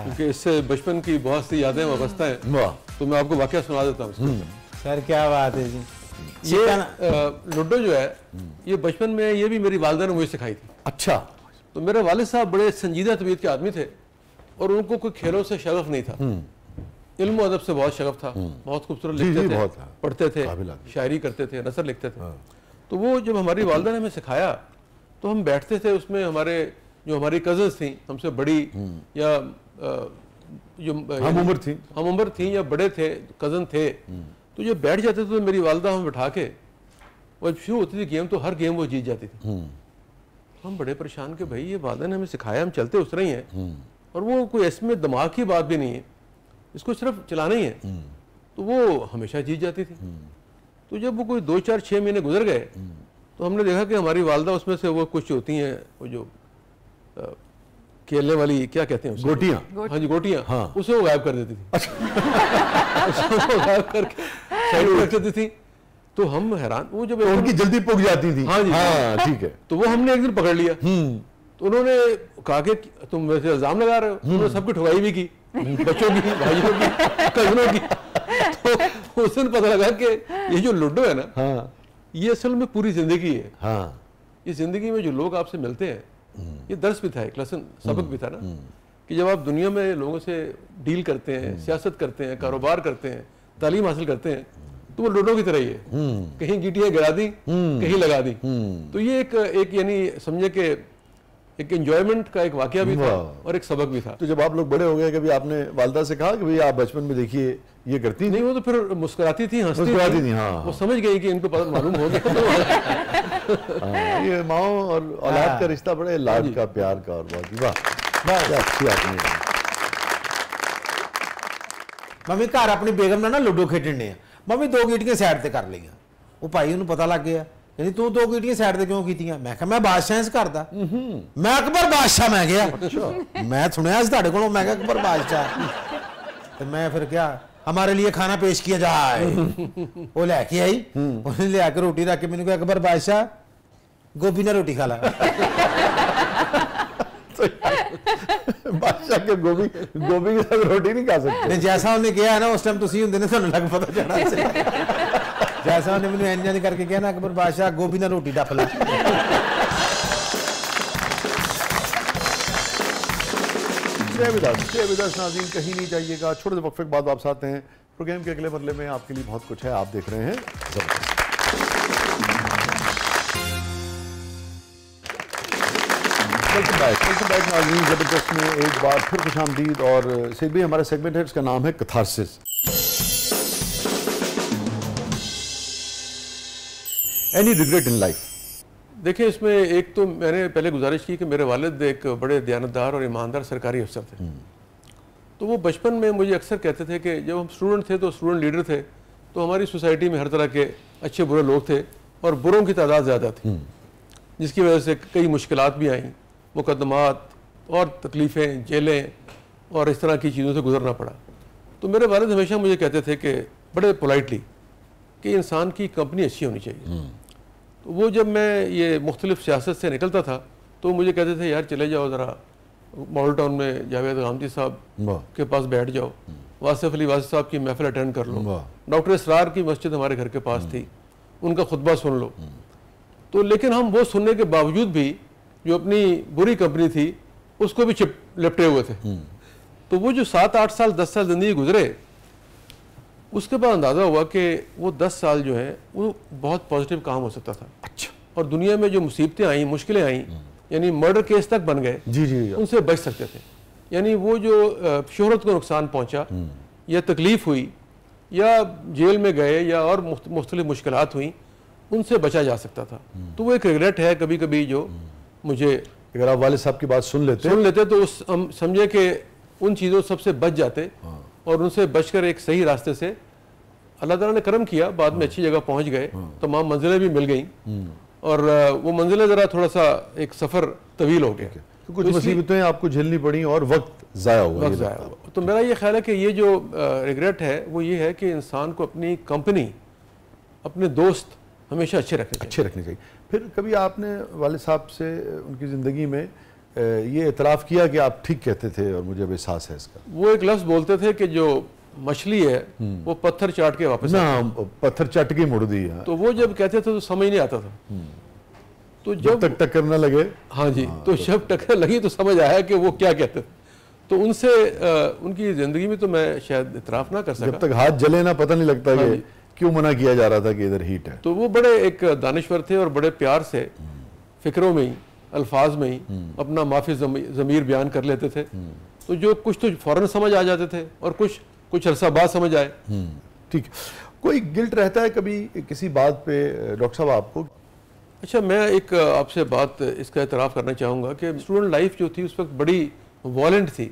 क्योंकि इससे बचपन की बहुत सी यादें वाबस्ता हैं, तो मैं आपको वाकया सुना देता हूँ। सर क्या बात है जी। ये लूडो जो है ये बचपन में ये भी मेरी वालिदा ने मुझे सिखाई थी। अच्छा। तो मेरे वालिद साहब बड़े संजीदा तबीयत के आदमी थे और उनको कोई खेलों से शगफ नहीं था, इल्म अदब से बहुत शगफ था, बहुत खूबसूरत लिखते थे, पढ़ते थे, शायरी करते थे, नसर लिखते थे। तो वो जब हमारी वालिदा ने हमें सिखाया तो हम बैठते थे, उसमें हमारे जो हमारी कजन्स थी हमसे बड़ी या जो हम उम्र थी या बड़े थे कज़न थे, तो जब बैठ जाते थे तो मेरी वालिदा हमें बैठा के और शुरू होती थी गेम, तो हर गेम वो जीत जाती थी। हम बड़े परेशान कि भाई ये वालिदा ने हमें सिखाया, हम चलते उस रही हैं और वो कोई इसमें दिमाग की बात भी नहीं है, इसको सिर्फ चलाना ही है, तो वो हमेशा जीत जाती थी। तो जब वो कोई 2-4-6 महीने गुजर गए तो हमने देखा कि हमारी वालिदा उसमें से वो कुछ होती हैं वो जो खेलने वाली क्या कहते हैं, गोटियां। हाँ जी गोटियां, हाँ। उसे वो गायब कर देती थी। उसको गायब करके साइड में रख देती थी। तो हम हैरान, वो जब उनकी जल्दी पुग जाती थी। हाँ जी, हाँ ठीक है। तो वो हमने एक दिन पकड़ लिया, तो उन्होंने कहा कि तुम वैसे इल्जाम लगा रहे हो, उन्होंने सबकी ठुकाई भी की, बच्चों की, भाइयों की, कजनों की। तो उस दिन पता लगा कि ये जो लूडो है ना, हाँ, ये असल में पूरी जिंदगी है। हाँ। ये जिंदगी में जो लोग आपसे मिलते हैं, ये दर्स भी था, एक लेसन सबक भी था ना, कि जब आप दुनिया में लोगों से डील करते हैं, सियासत करते हैं, कारोबार करते हैं, तालीम हासिल करते हैं, तो वो लूडो की तरह ही है, कहीं गीटियां गिरा दी, कहीं लगा दी। तो ये एक यानी समझे कि एक एंजॉयमेंट का एक वाकया भी था और एक सबक भी था। तो जब आप लोग बड़े हो गए, कभी आपने वालिदा से कहा कि भाई आप बचपन में देखिए ये करती नहीं? वो तो फिर मुस्कुराती थी, हंसती थी। हाँ। वो समझ गई कि इनको मालूम हो गया। ये माँ और औलाद का रिश्ता बड़े लाड का, प्यार का और बहुत वाह अच्छी आपने। मम्मी घर अपनी बेगम ना लूडो खेडने, मम्मी 2 गीटियां साइड ते कर लिया, वो भाई उन्हें पता लग गया, यानी तू 2 गीटियां साइड ते क्यों कीतियां? मैं कहा मैं बादशाह इस घर दा, मैं अकबर बादशाह मैं गया, मैं सुनया इस तुहाडे कोलों, मैं अकबर बादशाह। तो मैं फिर क्या, हमारे लिए खाना पेश किया जाए, वो लैके आई, उन्हें ले आकर रोटी रख के मैंने कहा अकबर बादशाह गोभी ना रोटी खा ला। बादशाह के गोभी के साथ रोटी नहीं खा सकते। जैसा उन्हें किया है ना उस टाइम तुसी हुंदे ने तुहानू लग पता चढ़ा से, जैसा उन्हें मैंने इंज करके किया ना अकबर बादशाह गोभी ना रोटी डप ला। नाज़रीन कहीं नहीं जाइएगा, छोटे से वक्फे के बाद वापस आते हैं। प्रोग्राम के अगले मरले में आपके लिए बहुत कुछ है, आप देख रहे हैं ज़बरदस्त। वेलकम बैक नाज़रीन, ज़बरदस्त में एक बार फिर खुशामदीद। और सिर्फ भी हमारा सेगमेंट है, इसका नाम है catharsis. Any regret in life? देखिए, इसमें एक तो मैंने पहले गुजारिश की कि मेरे वालिद एक बड़े दयानतदार और ईमानदार सरकारी अफसर थे। तो वो बचपन में मुझे अक्सर कहते थे कि जब हम स्टूडेंट थे तो स्टूडेंट लीडर थे, तो हमारी सोसाइटी में हर तरह के अच्छे बुरे लोग थे और बुरों की तादाद ज़्यादा थी, जिसकी वजह से कई मुश्किलात भी आईं, मुकदमात और तकलीफ़ें, जेलें और इस तरह की चीज़ों से गुजरना पड़ा। तो मेरे वालिद हमेशा मुझे कहते थे कि बड़े पोलाइटली कि इंसान की कंपनी अच्छी होनी चाहिए। तो वो जब मैं ये मुख्तलिफ सियासत से निकलता था तो मुझे कहते थे यार चले जाओ ज़रा मॉडल टाउन में जावेद गामदी साहब के पास बैठ जाओ, वासिफ अली वासिफ साहब की महफिल अटेंड कर लो, डॉक्टर इसरार की मस्जिद हमारे घर के पास थी, उनका खुतबा सुन लो। तो लेकिन हम वो सुनने के बावजूद भी जो अपनी बुरी कंपनी थी उसको भी लिपटे हुए थे। तो वो जो 7-8 साल 10 साल ज़िंदगी गुजरे, उसके बाद अंदाज़ा हुआ कि वो 10 साल जो है वो बहुत पॉजिटिव काम हो सकता था। अच्छा। और दुनिया में जो मुसीबतें आई, मुश्किलें आई, यानी मर्डर केस तक बन गए, जी, उनसे बच सकते थे। यानी वो जो शोहरत को नुकसान पहुंचा या तकलीफ हुई या जेल में गए या और मुख्तलिफ मुश्किलात हुई, उनसे बचा जा सकता था। तो वो एक रिग्रेट है कभी कभी जो मुझे, अगर आप वालिद साहब की बात सुन लेते तो हम समझे कि उन चीज़ों सबसे बच जाते और उनसे बचकर एक सही रास्ते से अल्लाह ताला ने करम किया, बाद में अच्छी जगह पहुंच गए, तमाम मंजिलें भी मिल गई और वो मंजिलें ज़रा थोड़ा सा एक सफ़र तवील हो गया, तो कुछ मुसीबतें आपको झेलनी पड़ी और वक्त ज़ाया हुआ। तो मेरा ये ख्याल है कि ये जो रिग्रेट है वो ये है कि इंसान को अपनी कंपनी, अपने दोस्त हमेशा अच्छे रखने चाहिए। फिर कभी आपने वाले साहब से उनकी ज़िंदगी में ये इतराफ़ किया कि आप ठीक कहते थे और मुझे अब एहसास है इसका? वो एक लफ्ज़ बोलते थे कि जो मछली है वो पत्थर चाट के वापस ना, पत्थर चाट के मुड़ दी है। तो वो जब कहते थे तो समझ नहीं आता था। तो जब तक टक्कर न लगे, हाँ जी, तो जब टक्कर लगी तो समझ आया कि वो क्या कहते थे। तो उनसे उनकी ज़िंदगी में तो मैं शायद इतराफ़ ना कर सका। जब तक हाथ जले ना पता नहीं लगता कि क्यों मना किया जा रहा था कि इधर हीट है। तो वो बड़े एक दानिश्वर थे और बड़े प्यार से फिक्रों में ही, अल्फाज में ही अपना माफी ज़मीर बयान कर लेते थे। तो जो कुछ तो फौरन समझ आ जाते थे और कुछ अरसा बाद समझ आए। ठीक। कोई गिल्ट रहता है कभी किसी बात पे डॉक्टर साहब आपको? अच्छा, मैं एक आपसे बात इसका एतराफ़ करना चाहूँगा कि स्टूडेंट लाइफ जो थी उस वक्त बड़ी वॉलेंट थी,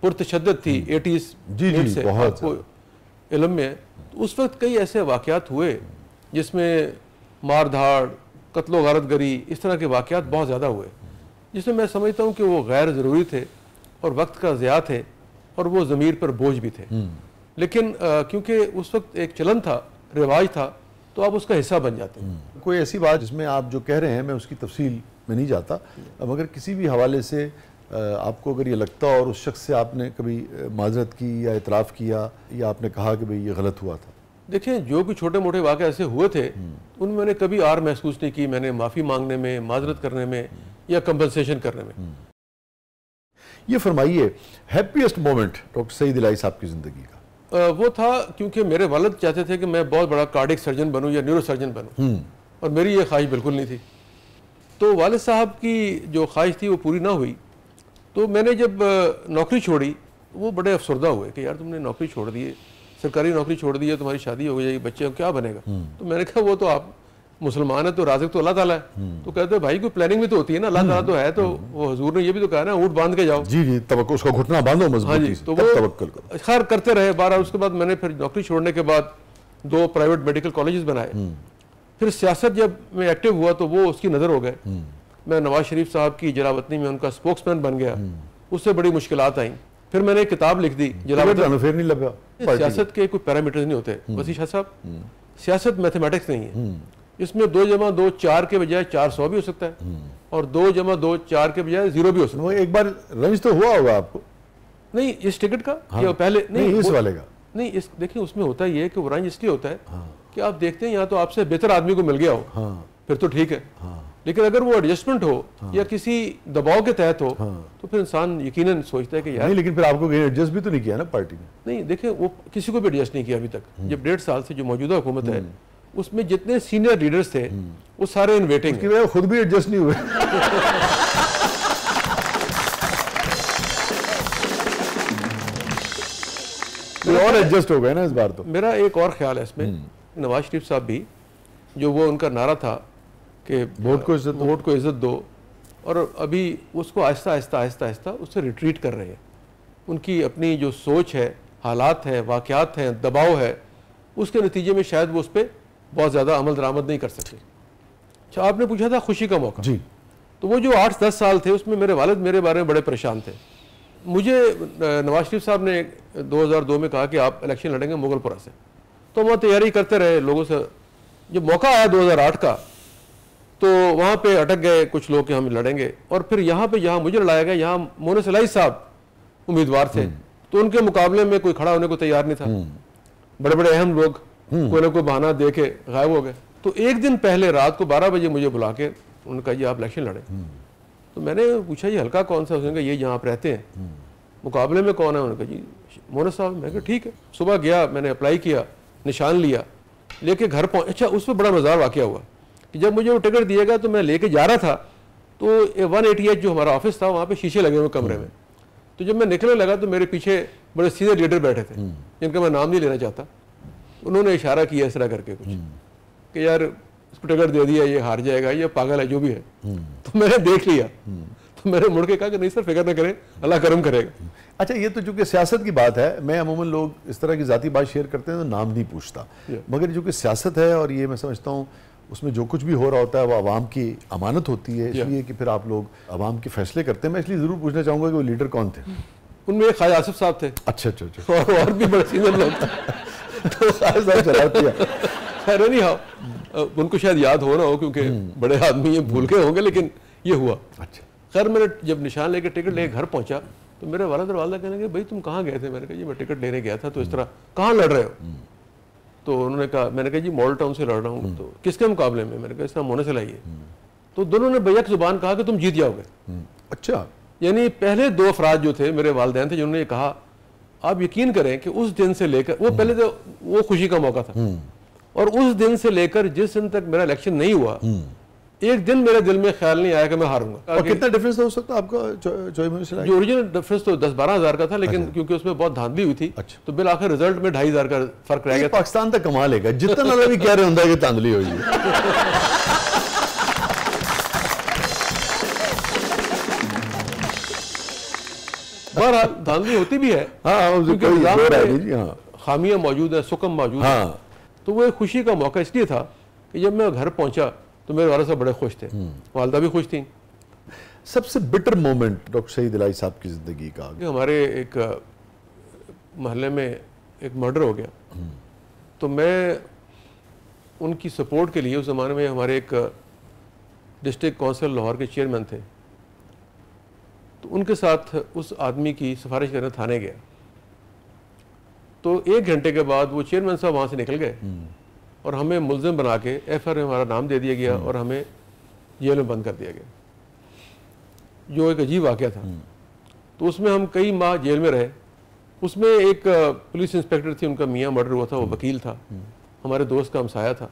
पुरतशद्दत थी। 80s जी, बहुत इल्म में तो उस वक्त कई ऐसे वाक़यात हुए जिसमें मार धाड़, कत्लो गारतगरी, इस तरह के वाक़यात बहुत ज़्यादा हुए, जिसमें मैं समझता हूँ कि वो गैर ज़रूरी थे और वक्त का ज़िया थे और वो ज़मीर पर बोझ भी थे। लेकिन क्योंकि उस वक्त एक चलन था, रिवाज था, तो आप उसका हिस्सा बन जाते हैं। कोई ऐसी बात जिसमें आप जो कह रहे हैं, मैं उसकी तफसील में नहीं जाता, मगर किसी भी हवाले से आपको अगर ये लगता और उस शख्स से आपने कभी माजरत की या इतराफ़ किया या आपने कहा कि भाई ये गलत हुआ था? देखिए, जो भी छोटे मोटे वाक़े ऐसे हुए थे उनमें मैंने कभी आर महसूस नहीं की, मैंने माफ़ी मांगने में, माजरत करने में या कंपनसेशन करने में। ये फरमाइए, happiest moment doctor Saeed Elahi साहब की ज़िंदगी का? वो था क्योंकि मेरे वालिद चाहते थे कि मैं बहुत बड़ा कार्डियक सर्जन बनूं या न्यूरो सर्जन बनूं, और मेरी ये ख्वाहिश बिल्कुल नहीं थी। तो वालिद साहब की जो ख्वाहिश थी वो पूरी ना हुई। तो मैंने जब नौकरी छोड़ी वो बड़े अफसरदा हुए कि यार तुमने नौकरी छोड़ दी है, सरकारी नौकरी छोड़ दी है, तुम्हारी शादी हो जाएगी, बच्चे क्या बनेगा? तो मैंने कहा वो तो आप मुसलमान है तो राज़िक तो अल्लाह ताला है। तो कहते हैं भाई कोई प्लानिंग भी तो होती है ना, अल्लाह ताला तो है। तो वो हुजूर ने ये भी तो कहा ना, ऊँट बांध के जाओ। जी, तवक्कुल, उसका घुटना बांधो मजबूती से, तो वो तवक्कुल करो। खैर करते रहे 12। उसके बाद मैंने फिर नौकरी छोड़ने के बाद 2 प्राइवेट मेडिकल कॉलेजेस बनाए। फिर सियासत जब मैं एक्टिव हुआ तो वो उसकी नज़र हो गए। मैं नवाज शरीफ साहब की जलावतनी में उनका स्पोक्समैन बन गया, उससे बड़ी मुश्किलात आई। फिर मैंने एक किताब लिख दी, फिर नहीं लगा। सियासत के कोई पैरामीटर्स नहीं होते वसी शाह साहब, सियासत मैथमेटिक्स नहीं है। इसमें 2 जमा 2 4 के बजाय 400 भी हो सकता है और 2 जमा 2 4 के बजाय 0 भी हो सकता है। एक बार रंज तो हुआ होगा आपको? नहीं, इस टिकट का या पहले नहीं, इस वाले का नहीं। इस देखिए, उसमें होता ये है कि वो रंज इसलिए होता है कि आप देखते हैं या तो आपसे बेहतर आदमी को मिल गया हो, फिर तो ठीक है। लेकिन अगर वो एडजस्टमेंट हो या किसी दबाव के तहत हो तो फिर इंसान यकीनन सोचता है कि यार नहीं। लेकिन फिर आपको एडजस्ट भी तो नहीं किया ना पार्टी ने? नहीं, देखिए वो किसी को भी एडजस्ट नहीं किया अभी तक। जब 1.5 साल से जो मौजूदा हुकूमत है उसमें जितने सीनियर लीडर्स थे वो सारे इन वेटिंग, खुद भी एडजस्ट नहीं हुए। और एडजस्ट हो गए ना इस बार तो। मेरा एक और ख्याल है इसमें, नवाज शरीफ साहब भी जो वो उनका नारा था कि वोट को इज्जत दो, और अभी उसको आहिस्ता आहिस्ता आहिस्ता आहिस्ता उससे रिट्रीट कर रहे हैं। उनकी अपनी जो सोच है, हालात हैं, वाक़यात हैं, दबाव है, उसके नतीजे में शायद वो उस पर बहुत ज़्यादा अमल दरामद नहीं कर सकते। अच्छा, आपने पूछा था खुशी का मौका जी। तो वो जो 8-10 साल थे उसमें मेरे वालिद मेरे बारे में बड़े परेशान थे। मुझे नवाज शरीफ साहब ने 2002 में कहा कि आप इलेक्शन लड़ेंगे मुगलपुरा से, तो वहाँ तैयारी करते रहे लोगों से। जब मौका आया 2008 का तो वहाँ पे अटक गए कुछ लोग कि हम लड़ेंगे, और फिर यहाँ पे जहाँ मुझे लड़ाया गया, यहाँ मोनस इलाही साहब उम्मीदवार थे, तो उन्होंने मुकाबले में कोई खड़ा होने को तैयार नहीं था। बड़े बड़े अहम लोग कोई ना कोई बहाना दे के गायब हो गए। तो एक दिन पहले रात को 12 बजे मुझे बुला के उन्होंने कहा जी आप इलेक्शन लड़े। तो मैंने पूछा ये हल्का कौन सा? उसने कहा ये जहाँ आप रहते हैं, मुकाबले में कौन है? उन्होंने कहा जी मोनस साहब। मैं कहा ठीक है। सुबह गया, मैंने अप्लाई किया, निशान लिया, लेके घर पहुँच। अच्छा, उस पर बड़ा मज़ार वाक़या हुआ कि जब मुझे वो टिकट दिएगा तो मैं लेके जा रहा था तो 188 जो हमारा ऑफिस था वहाँ पे शीशे लगे हुए कमरे में। तो जब मैं निकलने लगा तो मेरे पीछे बड़े सीनियर लीडर बैठे थे जिनका मैं नाम नहीं लेना चाहता। उन्होंने इशारा किया इस तरह करके कुछ कि यार इसको टिकट दे दिया, ये हार जाएगा, ये पागल है, जो भी है। तो मैंने देख लिया, तो मैंने मुड़ के कहा कि नहीं सर, फिक्र ना करें, अल्लाह करम करेगा। अच्छा, ये तो चूंकि सियासत की बात है, मैं अमूमन लोग इस तरह की ज़ाती बात शेयर करते हैं तो नाम नहीं पूछता, मगर चूंकि सियासत है और ये मैं समझता हूँ उसमें जो कुछ भी हो रहा होता है वो आवाम की अमानत होती है, इसलिए कि फिर आप लोग आवाम के फैसले करते हैं। मैं इसलिए ज़रूर पूछना चाहूँगा कि वो लीडर कौन थे? उनमें एक ख्वाजा आसिफ साहब थे। अच्छा अच्छा अच्छा। और भी बड़े सीनियर लोग थे। तो खैर नहीं हाँ, उनको शायद याद हो ना हो क्योंकि बड़े आदमी ये भूल गए होंगे, लेकिन ये हुआ। अच्छा। खैर मैंने जब निशान लेके टिकट लेके घर पहुंचा तो मेरे वालिद और वालिदा कहने लगे भाई तुम कहाँ गए थे? मैंने कहा जी मैं टिकट लेने गया था। तो इस तरह कहाँ लड़ रहे हो? तो उन्होंने कहा, मैंने कहा जी मॉडल टाउन से लड़ रहा हूँ। तो किसके मुकाबले में? मैंने कहा इस तरह मोने से लाइए। तो दोनों ने बैक जुबान कहा कि तुम जीत जाओगे। अच्छा। यानी पहले दो अफराद जो थे मेरे वालिदैन थे जिन्होंने कहा, आप यकीन करें कि उस दिन से लेकर वो पहले तो वो खुशी का मौका था, और उस दिन से लेकर जिस दिन तक मेरा इलेक्शन नहीं हुआ एक दिन मेरे दिल में ख्याल नहीं आया कि मैं हारूंगा। और कितना डिफरेंस हो सकता आपका जो ओरिजिनल डिफरेंस तो 10-12 हज़ार का था, लेकिन क्योंकि उसमें बहुत धांधली हुई थी तो बिल आखिर रिजल्ट में 2,500 का फर्क रह गया। पाकिस्तान तक कमाल है जितना भी कह रहे होंगे कि धांधली हुई है। बहरहाल धांधली होती भी है, खामियां मौजूद है, सुकम मौजूद है। तो वो एक खुशी का मौका इसलिए था कि जब मैं घर पहुंचा तो मेरे वालिद साहब बड़े खुश थे, वालिदा भी खुश थी। सबसे bitter moment doctor Saeed Elahi साहब की जिंदगी का? हमारे एक मोहल्ले में एक मर्डर हो गया, तो मैं उनकी सपोर्ट के लिए उस ज़माने में हमारे एक डिस्ट्रिक्ट काउंसिल लाहौर के चेयरमैन थे, तो उनके साथ उस आदमी की सिफारिश करने थाने गया। तो 1 घंटे के बाद वो चेयरमैन साहब वहाँ से निकल गए और हमें मुल्ज़िम बना के एफआईआर में हमारा नाम दे दिया गया और हमें जेल में बंद कर दिया गया, जो एक अजीब वाक़या था। तो उसमें हम कई माह जेल में रहे। उसमें एक पुलिस इंस्पेक्टर थी, उनका मियाँ मर्डर हुआ था, वो वकील था, हमारे दोस्त का हमसाया था।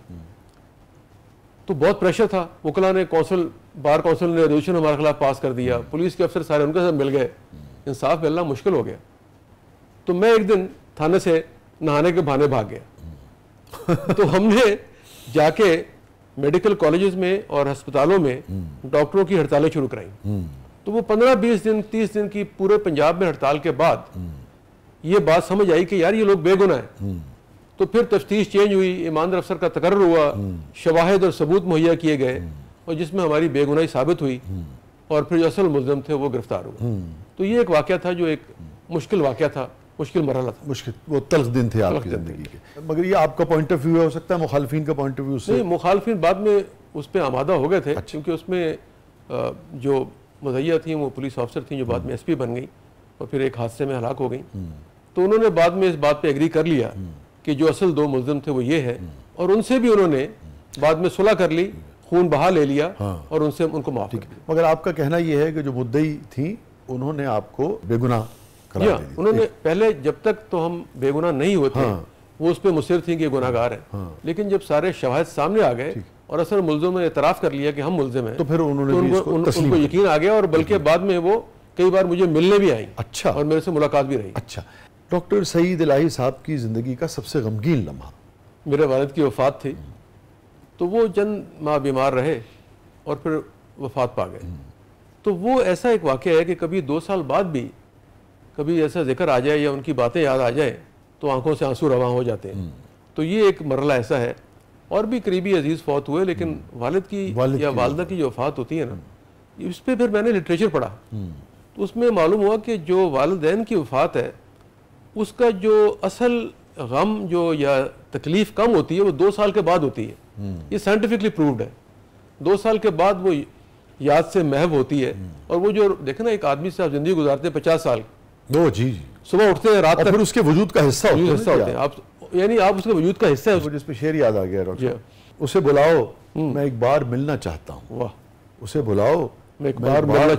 तो बहुत प्रेशर था, वकला ने बार काउंसिल ने रेजोल्यूशन हमारे खिलाफ पास कर दिया, पुलिस के अफसर सारे उनके साथ मिल गए, इंसाफ मिलना मुश्किल हो गया। तो मैं एक दिन थाने से नहाने के बहाने भाग गया। तो हमने जाके मेडिकल कॉलेजेस में और अस्पतालों में डॉक्टरों की हड़तालें शुरू कराई। तो वो 15-20 दिन 30 दिन की पूरे पंजाब में हड़ताल के बाद ये बात समझ आई कि यार ये लोग बेगुनाह हैं। तो फिर तफ्तीश चेंज हुई, ईमानदार अफसर का तकर्रर हुआ, शवाहिद और सबूत मुहैया किए गए और जिसमें हमारी बेगुनाही साबित हुई और फिर जो असल मुल्ज़िम थे वो गिरफ्तार हुए। तो ये एक वाक़या था जो एक मुश्किल वाक़या था, मुश्किल मरहला था, मुश्किल, वो तल्ख दिन थे आपकी ज़िंदगी के। मगर ये आपका पॉइंट ऑफ व्यू हो सकता है, मुखालफिन का पॉइंट ऑफ व्यू से? नहीं, मुखालफिन बाद में उस पर आमादा हो गए थे। अच्छा। क्योंकि उसमें जो मुज़य्या थी वो पुलिस ऑफिसर थी जो बाद में एसपी बन गई और फिर एक हादसे में हलाक हो गई। तो उन्होंने बाद में इस बात पे एग्री कर लिया कि जो असल 2 मुल्ज़िम थे वो ये है, और उनसे भी उन्होंने बाद में सुलह कर ली, खून बहा ले लिया और उनसे उनको माफ कर दिया। मगर आपका कहना यह है कि जो मुद्दई थी उन्होंने आपको बेगुनाह करार दे दिया? उन्होंने पहले, जब तक तो हम बेगुनाह नहीं होते वो उस पर मुसर थी कि गुनाहगार है, लेकिन जब सारे शवाहिद सामने आ गए और असल मुल्ज़िम ने इतराफ़ कर लिया कि हम मुल्ज़िम हैं, तो फिर उन्होंने उनको यकीन आ गया और बल्कि बाद में वो कई बार मुझे मिलने भी आई। अच्छा। और मेरे से मुलाकात भी रही। अच्छा। डॉक्टर सईद इलाही साहब की ज़िंदगी का सबसे गमगीन लम्हा? मेरे वालिद की वफ़ात थी, तो वो चंद माह बीमार रहे और फिर वफ़ात पा गए। तो वो ऐसा एक वाक़या है कि कभी 2 साल बाद भी कभी ऐसा जिक्र आ जाए या उनकी बातें याद आ जाए तो आंखों से आंसू रवां हो जाते हैं। तो ये एक मरला ऐसा है। और भी करीबी अजीज़ फौत हुए, लेकिन वालिद की या वालदा की जो वफ़ात होती है ना, इस पर फिर मैंने लिटरेचर पढ़ा तो उसमें मालूम हुआ कि जो वालिदैन की वफ़ात है उसका जो असल गम जो या तकलीफ़ कम होती है वो 2 साल के बाद होती है। ये साइंटिफिकली प्रूव्ड है। 2 साल के बाद वो याद से महव होती है। और वो जो देखे ना, एक आदमी से आप जिंदगी गुजारते हैं 50 साल, जी, सुबह उठते हैं रात तक, फिर उसके वजूद का हिस्सा होते हैं आप, यानी आप उसके वजूद का हिस्सा है। जिस पे शेर याद आ गया डॉक्टर, उसे बुलाओ मैं एक बार मिलना चाहता हूँ। वाह। उसे बुलाओ मैं एक बार मिलना